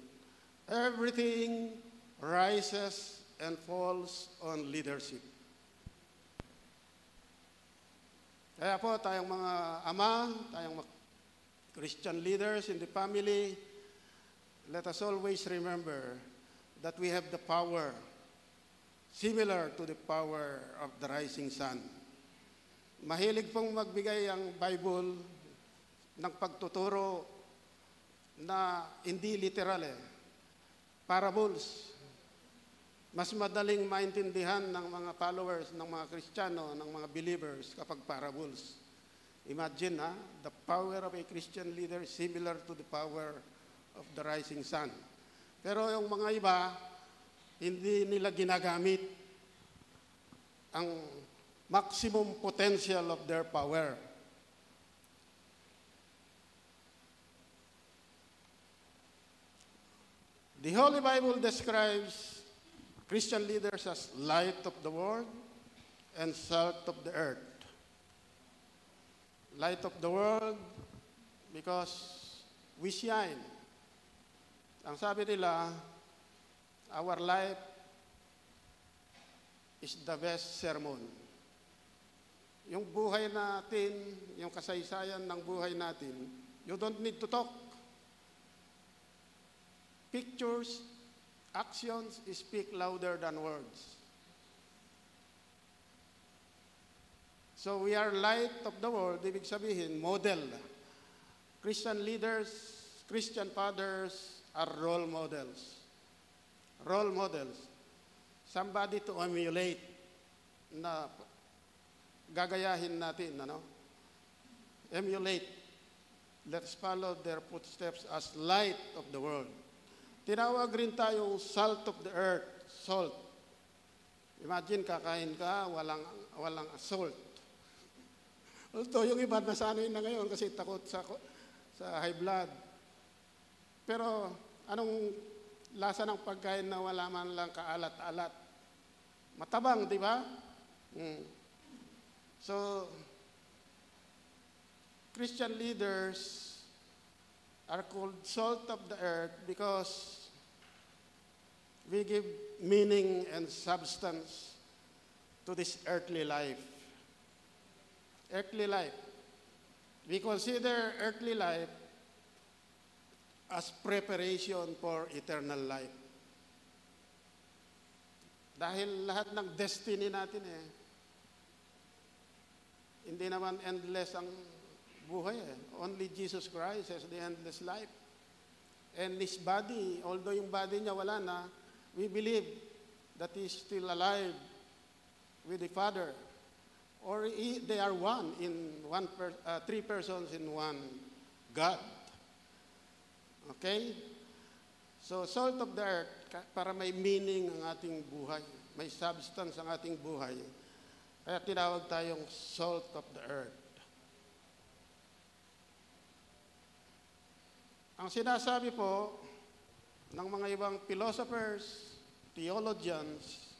everything rises and falls on leadership. Kaya po tayong mga ama, tayong Christian leaders in the family, let us always remember that we have the power similar to the power of the rising sun. Mahilig pong magbigay ang Bible ng pagtuturo na hindi literal parables. Mas madaling maintindihan ng mga followers, ng mga Kristiyano, ng mga believers kapag parables. Imagine, the power of a Christian leader is similar to the power of the rising sun. Pero yung mga iba, hindi nila ginagamit ang maximum potential of their power. The Holy Bible describes Christian leaders as light of the world and salt of the earth. Light of the world because we shine. Ang sabi nila, our life is the best sermon. Yung buhay natin, yung kasaysayan ng buhay natin, you don't need to talk. Pictures, actions speak louder than words. So we are light of the world, ibig sabihin, model. Christian leaders, Christian fathers are role models. Role models. Somebody to emulate na gagayahin natin, Emulate. Let's follow their footsteps as light of the world. Tinawag rin tayong salt of the earth, salt. Imagine, kakain ka, walang salt. Although yung iba nasanay na ngayon kasi takot sa high blood. Pero anong lasa ng pagkain na wala man lang kaalat-alat? Matabang, di ba? So, Christian leaders are called salt of the earth because we give meaning and substance to this earthly life. Earthly life. We consider earthly life as preparation for eternal life. Dahil lahat ng destiny natin hindi naman endless ang buhay Only Jesus Christ has the endless life. And His body, although yung body niya wala na, we believe that He is still alive with the Father. Or they are one in three persons in one God. Okay? So, salt of the earth, para may meaning ang ating buhay. May substance ang ating buhay. Kaya tinawag tayong salt of the earth. Ang sinasabi po ng mga ibang philosophers, theologians,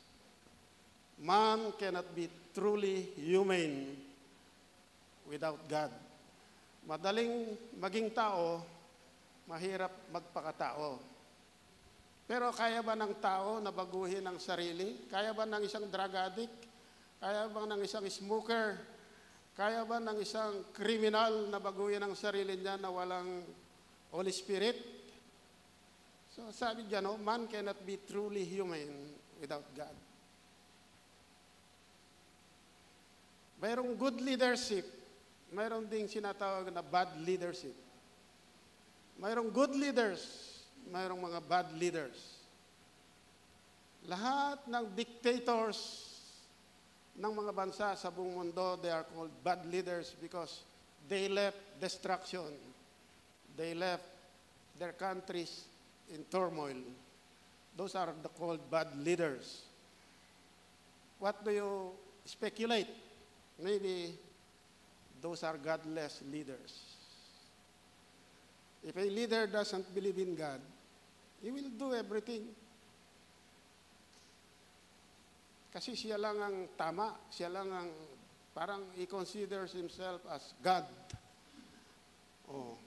man cannot be truly human without God. Madaling maging tao, mahirap magpakatao. Pero kaya ba ng tao na baguhin ang sarili? Kaya ba ng isang drug addict? Kaya ba ng isang smoker Kaya ba ng isang kriminal na baguhin ang sarili niya na walang Holy Spirit? So sabi diyan, no, man cannot be truly human without God. Mayroong good leadership, mayroong ding sinatawag na bad leadership. Mayroong good leaders, mayroong mga bad leaders. Lahat ng dictators ng mga bansa sa buong mundo, they are called bad leaders because they left destruction. They left their countries in turmoil. Those are called bad leaders. What do you speculate? Maybe those are godless leaders. If a leader doesn't believe in God, he will do everything. Kasi siya lang ang tama, siya lang ang parang he considers himself as God. Oh.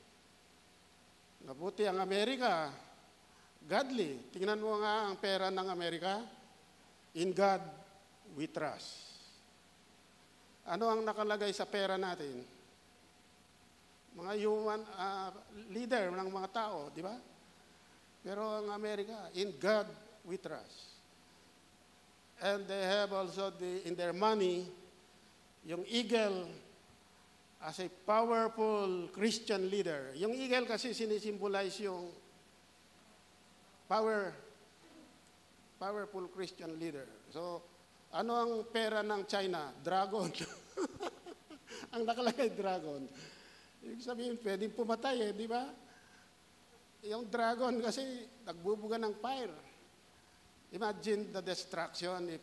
Mabuti ang Amerika, godly. Tingnan mo nga ang pera ng Amerika. In God we trust. Ano ang nakalagay sa pera natin? Mga human leader ng mga tao, di ba? Pero ang Amerika, in God we trust. And they have also in their money, yung eagle as a powerful Christian leader. Yung eagle kasi sinisimbolize yung powerful Christian leader. So, ano ang pera ng China? Dragon. Ang nakalagay, dragon. Ibig sabihin, pwedeng pumatay di ba? Yung dragon kasi nagbubuga ng fire. Imagine the destruction if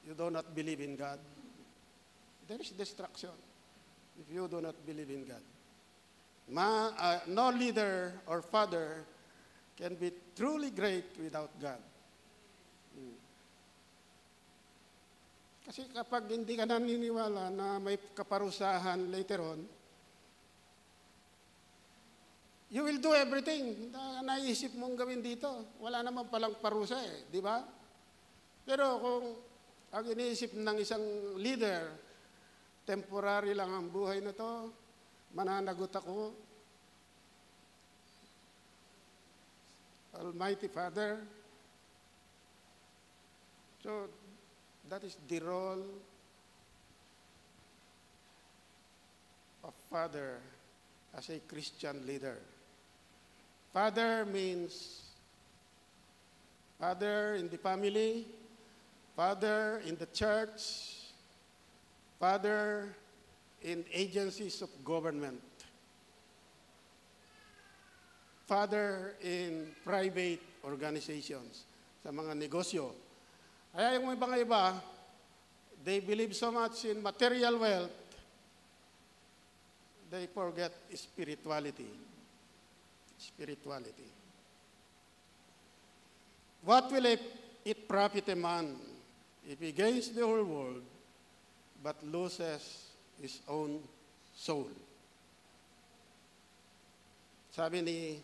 you do not believe in God. There is destruction if you do not believe in God. No leader or father can be truly great without God. Kasi kapag hindi ka naniniwala na may kaparusahan later on, you will do everything na naisip mong gawin dito. Wala naman palang parusa di ba? Pero kung ang iniisip ng isang leader, temporary lang ang buhay na to, mananagot ako, Almighty Father. So, that is the role of father as a Christian leader. Father means father in the family, father in the church, father in agencies of government, father in private organizations, sa mga negosyo. Kaya yung mga iba, they believe so much in material wealth, they forget spirituality. Spirituality. What will it profit a man if he gains the whole world but loses his own soul? Sabi ni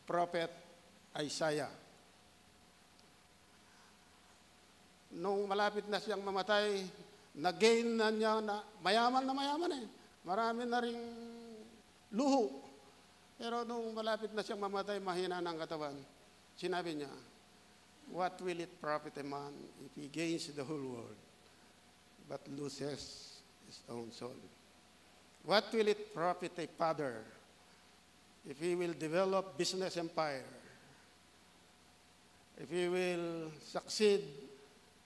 Prophet Isaiah, nung malapit na siyang mamatay, na-gain na niya na mayaman Marami na ring luho. Pero nung malapit na siyang mamatay, mahina ng katawan, sinabi niya, what will it profit a man if he gains the whole world but loses his own soul? What will it profit a father if he will develop business empire? If he will succeed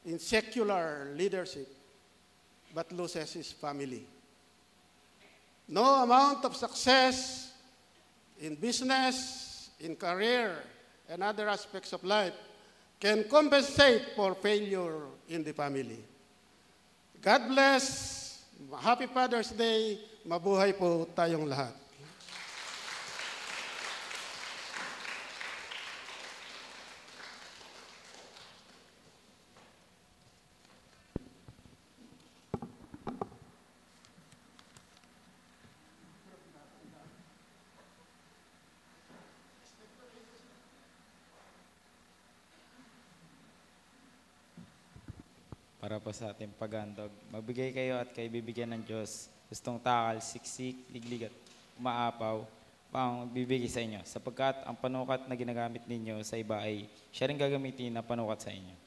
in secular leadership but loses his family? No amount of success in business, in career, and other aspects of life can compensate for failure in the family. God bless. Happy Father's Day. Mabuhay po tayong lahat. para po sa ating paghandog. Magbigay kayo at kayo bibigyan ng Diyos. Gustong takal, siksik, liglig at umaapaw, pang bibigay sa inyo. Sapagkat ang panukat na ginagamit ninyo sa iba ay siya rin gagamitin na panukat sa inyo.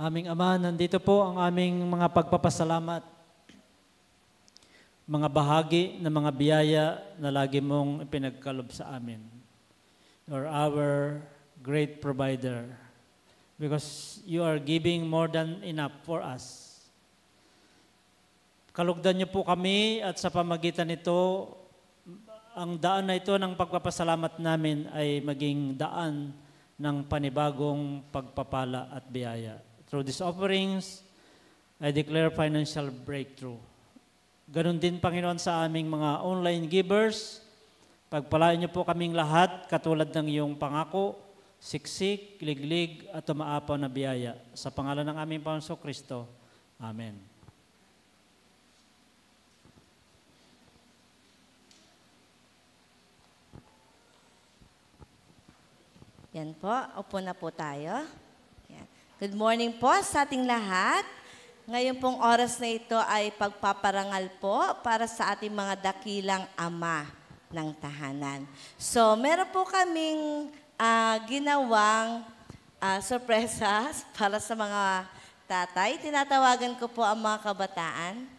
Aming Ama, nandito po ang aming mga pagpapasalamat, mga bahagi ng mga biyaya na lagi mong ipinagkalob sa amin. You're our great provider because you are giving more than enough for us. Kalugdan niyo po kami at sa pamagitan nito, ang daan na ito ng pagpapasalamat namin ay maging daan ng panibagong pagpapala at biyaya. Through these offerings, I declare financial breakthrough. Ganon din, Panginoon, sa aming mga online givers. Pagpalain niyo po kaming lahat, katulad ng iyong pangako, siksik, liglig, at umaapaw na biyaya. Sa pangalan ng aming Panginoon Kristo. Amen. Yan po, upo na po tayo. Yan. Good morning po sa ating lahat. Ngayon pong oras na ito ay pagpaparangal po para sa ating mga dakilang ama ng tahanan. So, meron po kaming ginawang sorpresa para sa mga tatay. Tinatawagan ko po ang mga kabataan.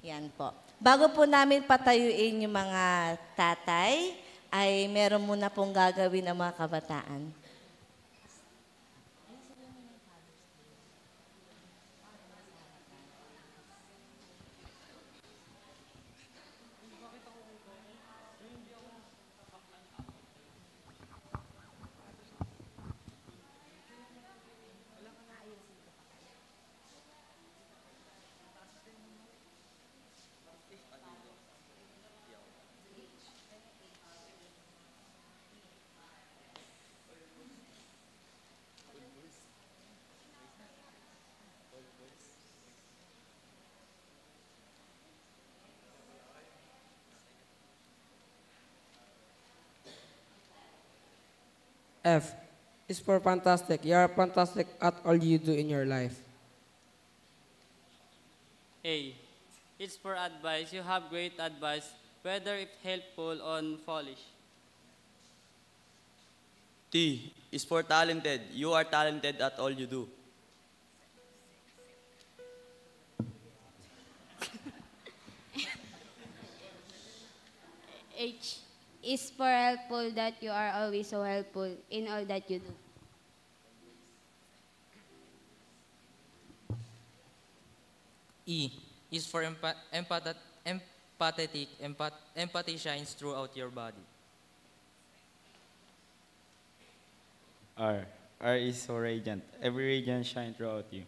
Yan po. Bago po namin patayuin yung mga tatay, ay meron muna pong gagawin ang mga kabataan. F is for fantastic. You are fantastic at all you do in your life. A. It's for advice. You have great advice, whether it's helpful or foolish. T is for talented. You are talented at all you do. H is for helpful, that you are always so helpful in all that you do. E is for empathy shines throughout your body. R is for radiant. Every radiant shine throughout you.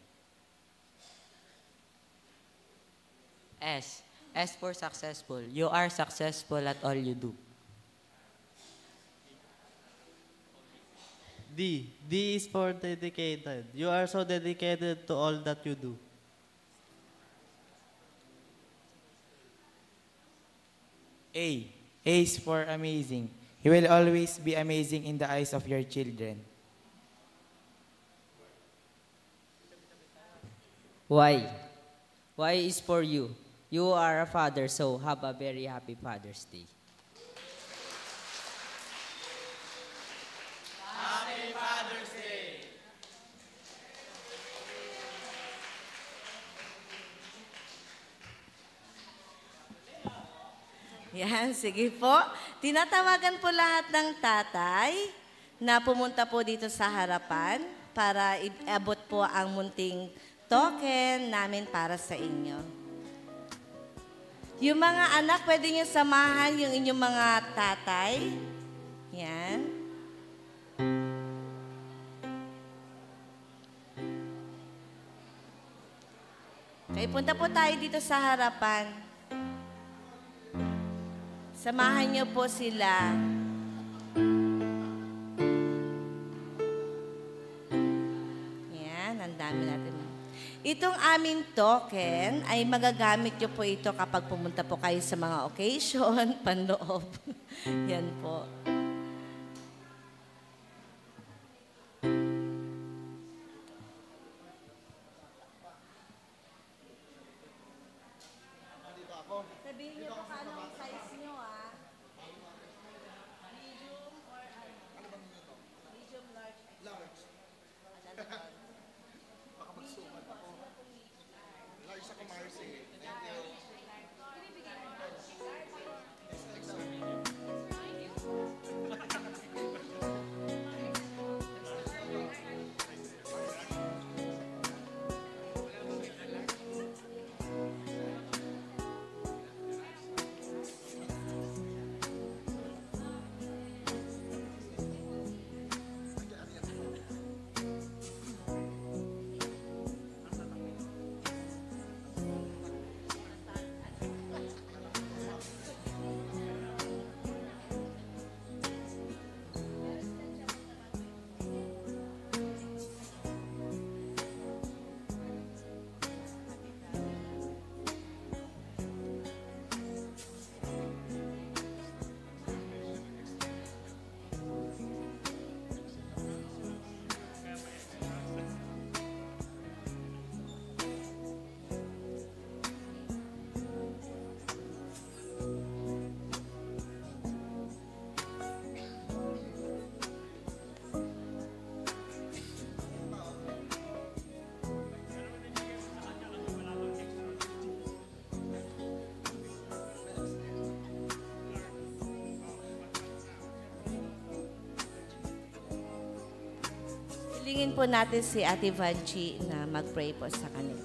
S for successful. You are successful at all you do. D is for dedicated. You are so dedicated to all that you do. A is for amazing. You will always be amazing in the eyes of your children. Y is for you. You are a father, so have a very happy Father's Day. Happy Father's Day! Yan, sige po. Tinatawagan po lahat ng tatay na pumunta po dito sa harapan para iabot po ang munting token namin para sa inyo. Yung mga anak, pwede nyo samahan yung inyong mga tatay. Yan. Okay, punta po tayo dito sa harapan. Samahan nyo po sila. Yan, ang dami natin. Itong aming token ay magagamit nyo po ito kapag pumunta po kayo sa mga occasion, panloob. Yan po. Sabihin nyo po kung anong size nyo, ah. Medium or ano? Medium, large, large. Baka magsukat ako. Large ako, Marcy. Thank you. Hilingin po natin si Ate Vanchi na mag-pray po sa kanila.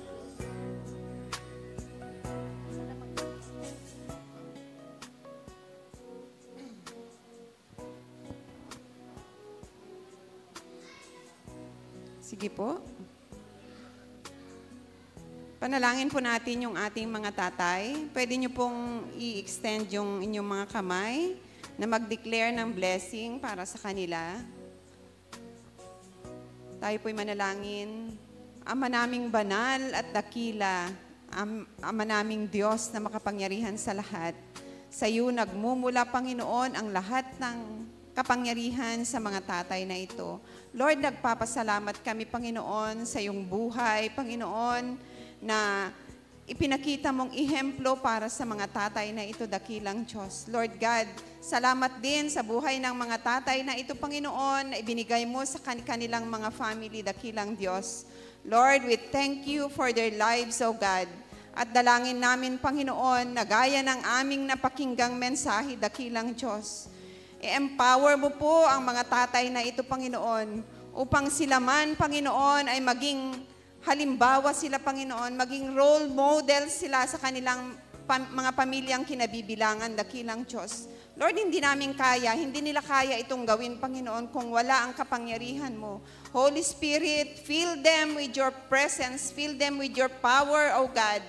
Sige po. Panalangin po natin yung ating mga tatay. Pwede nyo pong i-extend yung inyong mga kamay na mag-declare ng blessing para sa kanila. Tayo po'y manalangin. Ama naming banal at dakila, Ama naming Diyos na makapangyarihan sa lahat. Sa iyo nagmumula, Panginoon, ang lahat ng kapangyarihan sa mga tatay na ito. Lord, nagpapasalamat kami, Panginoon, sa iyong buhay, Panginoon, na ipinakita mong ihemplo para sa mga tatay na ito, dakilang Diyos. Lord God, salamat din sa buhay ng mga tatay na ito, Panginoon, na ibinigay mo sa kanilang mga family, dakilang Diyos. Lord, we thank you for their lives, O God. At dalangin namin, Panginoon, na gaya ng aming napakinggang mensahe, dakilang Diyos. I-empower mo po ang mga tatay na ito, Panginoon, upang sila man, Panginoon, ay maging halimbawa sila, Panginoon, maging role model sila sa kanilang mga pamilyang kinabibilangan, dakilang Diyos. Lord, hindi namin kaya, hindi nila kaya itong gawin, Panginoon, kung wala ang kapangyarihan mo. Holy Spirit, fill them with your presence, fill them with your power, O God,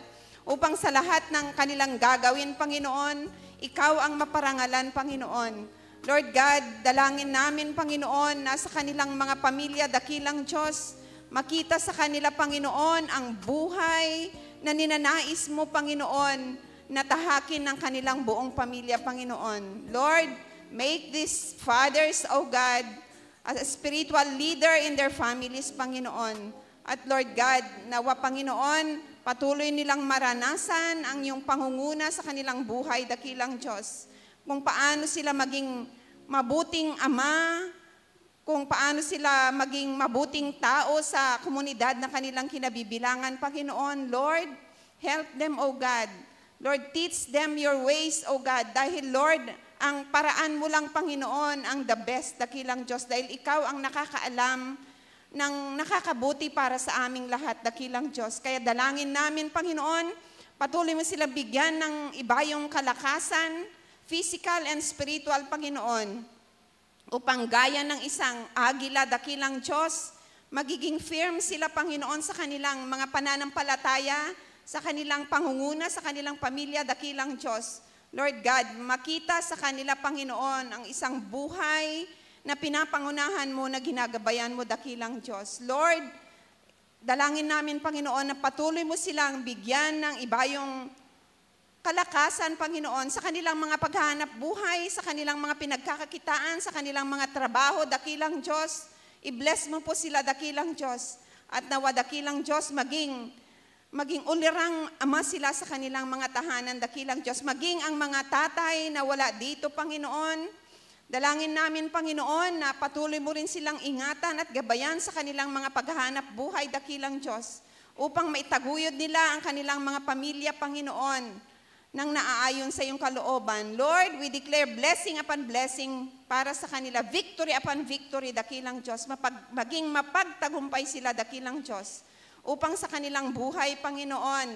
upang sa lahat ng kanilang gagawin, Panginoon, ikaw ang maparangalan, Panginoon. Lord God, dalangin namin, Panginoon, na sa kanilang mga pamilya, dakilang Diyos, makita sa kanila, Panginoon, ang buhay na ninanais mo, Panginoon, na tahakin ng kanilang buong pamilya, Panginoon. Lord, make these fathers, O God, as a spiritual leader in their families, Panginoon. At Lord God, nawa, Panginoon, patuloy nilang maranasan ang iyong pangunguna sa kanilang buhay, dakilang Diyos. Kung paano sila maging mabuting ama, kung paano sila maging mabuting tao sa komunidad na kanilang kinabibilangan, Panginoon. Lord, help them, O God. Lord, teach them your ways, O God. Dahil, Lord, ang paraan mo lang, Panginoon, ang the best, dakilang Diyos. Dahil ikaw ang nakakaalam ng nakakabuti para sa aming lahat, dakilang Diyos. Kaya dalangin namin, Panginoon, patuloy mo sila bigyan ng ibayong kalakasan, physical and spiritual, Panginoon, upang gaya ng isang agila, dakilang Diyos, magiging firm sila, Panginoon, sa kanilang mga pananampalataya, sa kanilang pangunguna, sa kanilang pamilya, dakilang Diyos. Lord God, makita sa kanila, Panginoon, ang isang buhay na pinapangunahan mo, na ginagabayan mo, dakilang Diyos. Lord, dalangin namin, Panginoon, na patuloy mo silang bigyan ng ibayong kalakasan, Panginoon, sa kanilang mga paghahanap buhay, sa kanilang mga pinagkakakitaan, sa kanilang mga trabaho, dakilang Diyos. I-bless mo po sila, dakilang Diyos. At nawa, dakilang Diyos, maging ulirang ama sila sa kanilang mga tahanan, dakilang Diyos. Maging ang mga tatay na wala dito, Panginoon. Dalangin namin, Panginoon, na patuloy mo rin silang ingatan at gabayan sa kanilang mga paghahanap buhay, dakilang Diyos, upang maitaguyod nila ang kanilang mga pamilya, Panginoon, nang naaayon sa iyong kalooban. Lord, we declare blessing upon blessing para sa kanila, victory upon victory, dakilang Diyos. Maging mapagtagumpay sila, dakilang Diyos, upang sa kanilang buhay, Panginoon,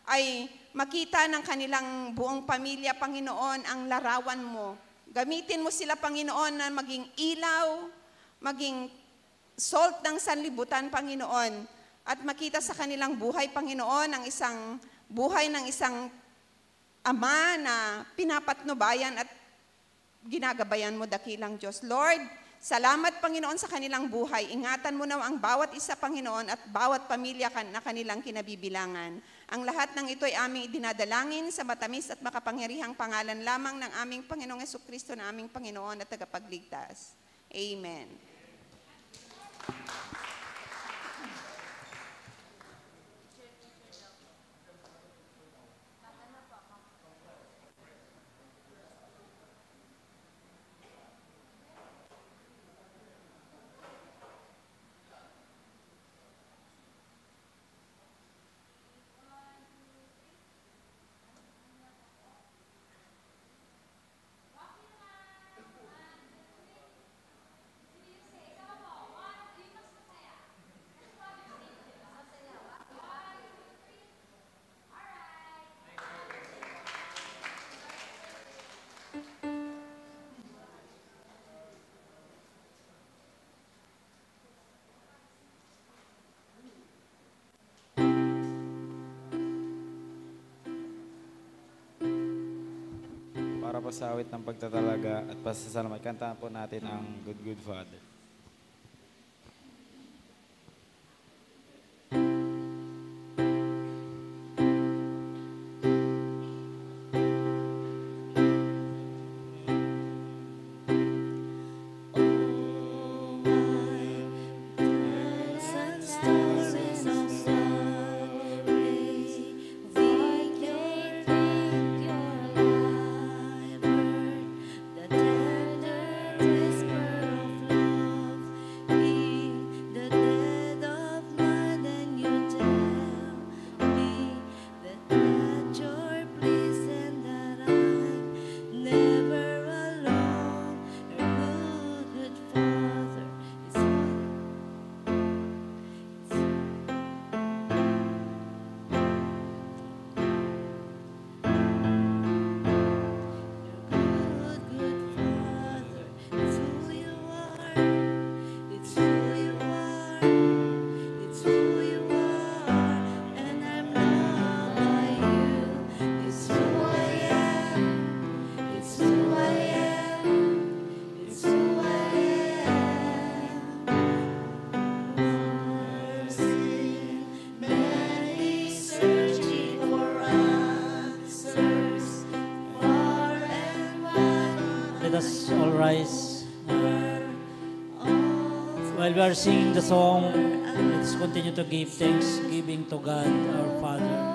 ay makita ng kanilang buong pamilya, Panginoon, ang larawan mo. Gamitin mo sila, Panginoon, na maging ilaw, maging salt ng sanlibutan, Panginoon, at makita sa kanilang buhay, Panginoon, ang isang buhay ng isang ama na pinapatnubayan at ginagabayan mo, dakilang Diyos. Lord, salamat, Panginoon, sa kanilang buhay. Ingatan mo na ang bawat isa, Panginoon, at bawat pamilya na kanilang kinabibilangan. Ang lahat ng ito ay aming idinadalangin sa matamis at makapangyarihang pangalan lamang ng aming Panginoong Jesucristo na aming Panginoon at tagapagligtas. Amen. Para po sa awit ng pagtatalaga at pasasalamat, kantahan po natin ang Good Good Father. The tender whisper of love. While we are singing the song, let's continue to give thanks, giving to God, our Father.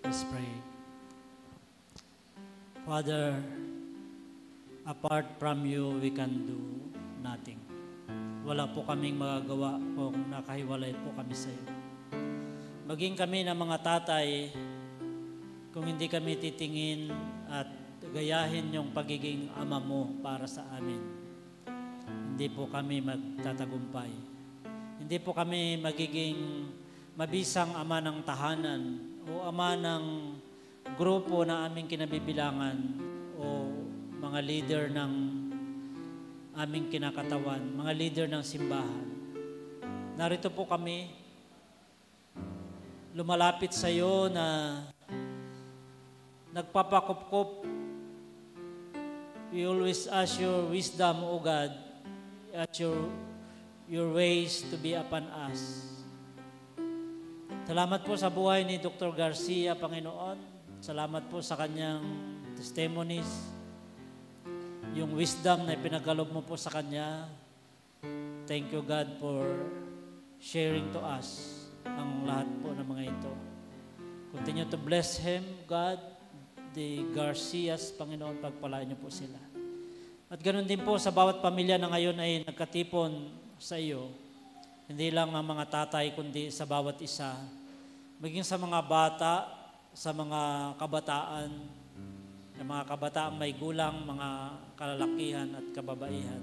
Let's pray. Father, apart from you, we can do nothing. Wala po kaming magagawa kung nakahiwalay po kami sa iyo. Maging kami ng mga tatay, kung hindi kami titingin at gayahin yung pagiging ama mo para sa amin, hindi po kami magtatagumpay. Hindi po kami magiging mabisang ama ng tahanan o ama ng grupo na aming kinabibilangan o mga leader ng aming kinakatawan, mga leader ng simbahan. Narito po kami, lumalapit sa iyo na nagpapakupkup. We always ask your wisdom, O God, at your ways to be upon us. Salamat po sa buhay ni Dr. Garcia, Panginoon. Salamat po sa kanyang testimonies, yung wisdom na ipinagkaloob mo po sa kanya. Thank you, God, for sharing to us ang lahat po ng mga ito. Continue to bless him, God, the Garcias, Panginoon, pagpalain niyo po sila. At ganoon din po sa bawat pamilya na ngayon ay nagkatipon sa iyo, hindi lang ang mga tatay, kundi sa bawat isa, maging sa mga bata, sa mga kabataan, ng mga kabataang may gulang, mga kalalakihan at kababaihan.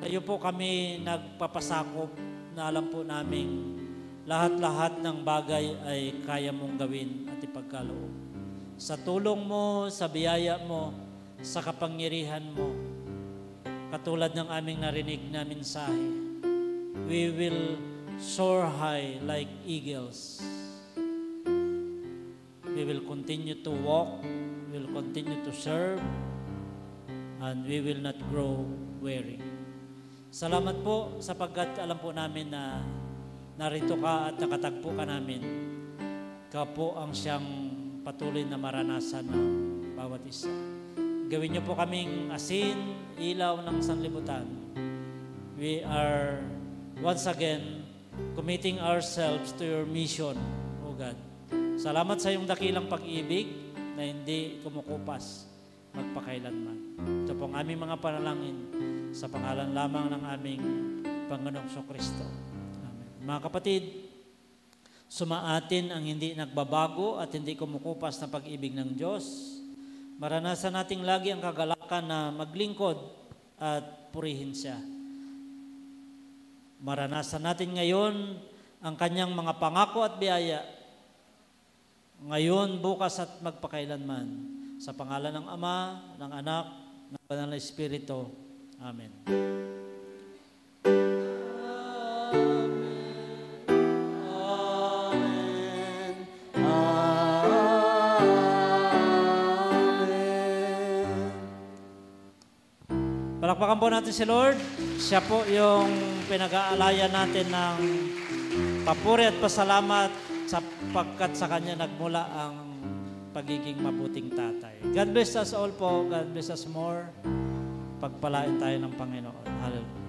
Kayo po kami nagpapasakop na alam po naming lahat-lahat ng bagay ay kaya mong gawin at ipagkaloob. Sa tulong mo, sa biyaya mo, sa kapangyarihan mo, katulad ng aming narinig na mensahe, we will soar high like eagles. We will continue to walk. We will continue to serve, and we will not grow weary. Salamat po sapagkat alam po namin na narito ka at nakatagpo ka namin. Ka po ang siyang patuloy na maranasan ng bawat isa. Gawin niyo po kaming asin, ilaw ng sanlibutan. We are once again committing ourselves to your mission, O God. Salamat sa iyong dakilang pag-ibig na hindi kumukupas magpakailanman. Ito po ang aming mga panalangin sa pangalan lamang ng aming Panginoong Kristo. Amen. Mga kapatid, sumaatin ang hindi nagbabago at hindi kumukupas na pag-ibig ng Diyos. Maranasan nating lagi ang kagalakan na maglingkod at purihin siya. Maranasan natin ngayon ang kanyang mga pangako at biyaya. Ngayon, bukas at magpakailanman. Sa pangalan ng Ama, ng Anak, ng Banal na Espiritu. Amen. Palakpakan po natin si Lord. Siya po yung pinag-aalayan natin ng papuri at pasalamat sapagkat sa Kanya nagmula ang pagiging mabuting tatay. God bless us all po. God bless us more. Pagpalain tayo ng Panginoon. Hallelujah.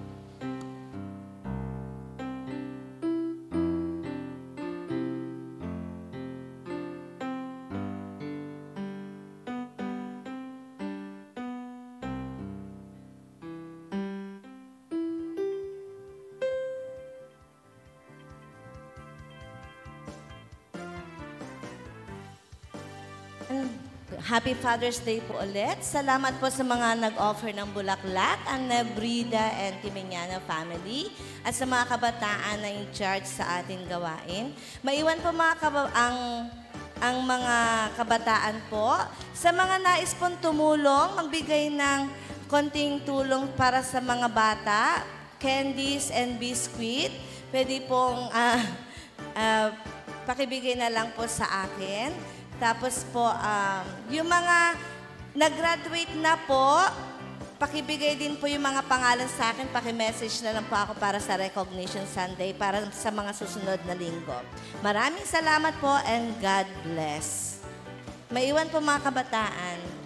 Happy Father's Day po ulit. Salamat po sa mga nag-offer ng bulaklak, ang Nebrida and Timiñana family, at sa mga kabataan na in charge sa ating gawain. Maiwan po ang mga kabataan po. Sa mga nais pong tumulong, magbigay ng konting tulong para sa mga bata, candies and biscuit, pwede pong pakibigay na lang po sa akin. Tapos po, yung mga nag-graduate na po, pakibigay din po yung mga pangalan sa akin, pakimessage na lang po ako para sa Recognition Sunday, para sa mga susunod na linggo. Maraming salamat po and God bless. Maiwan po mga kabataan.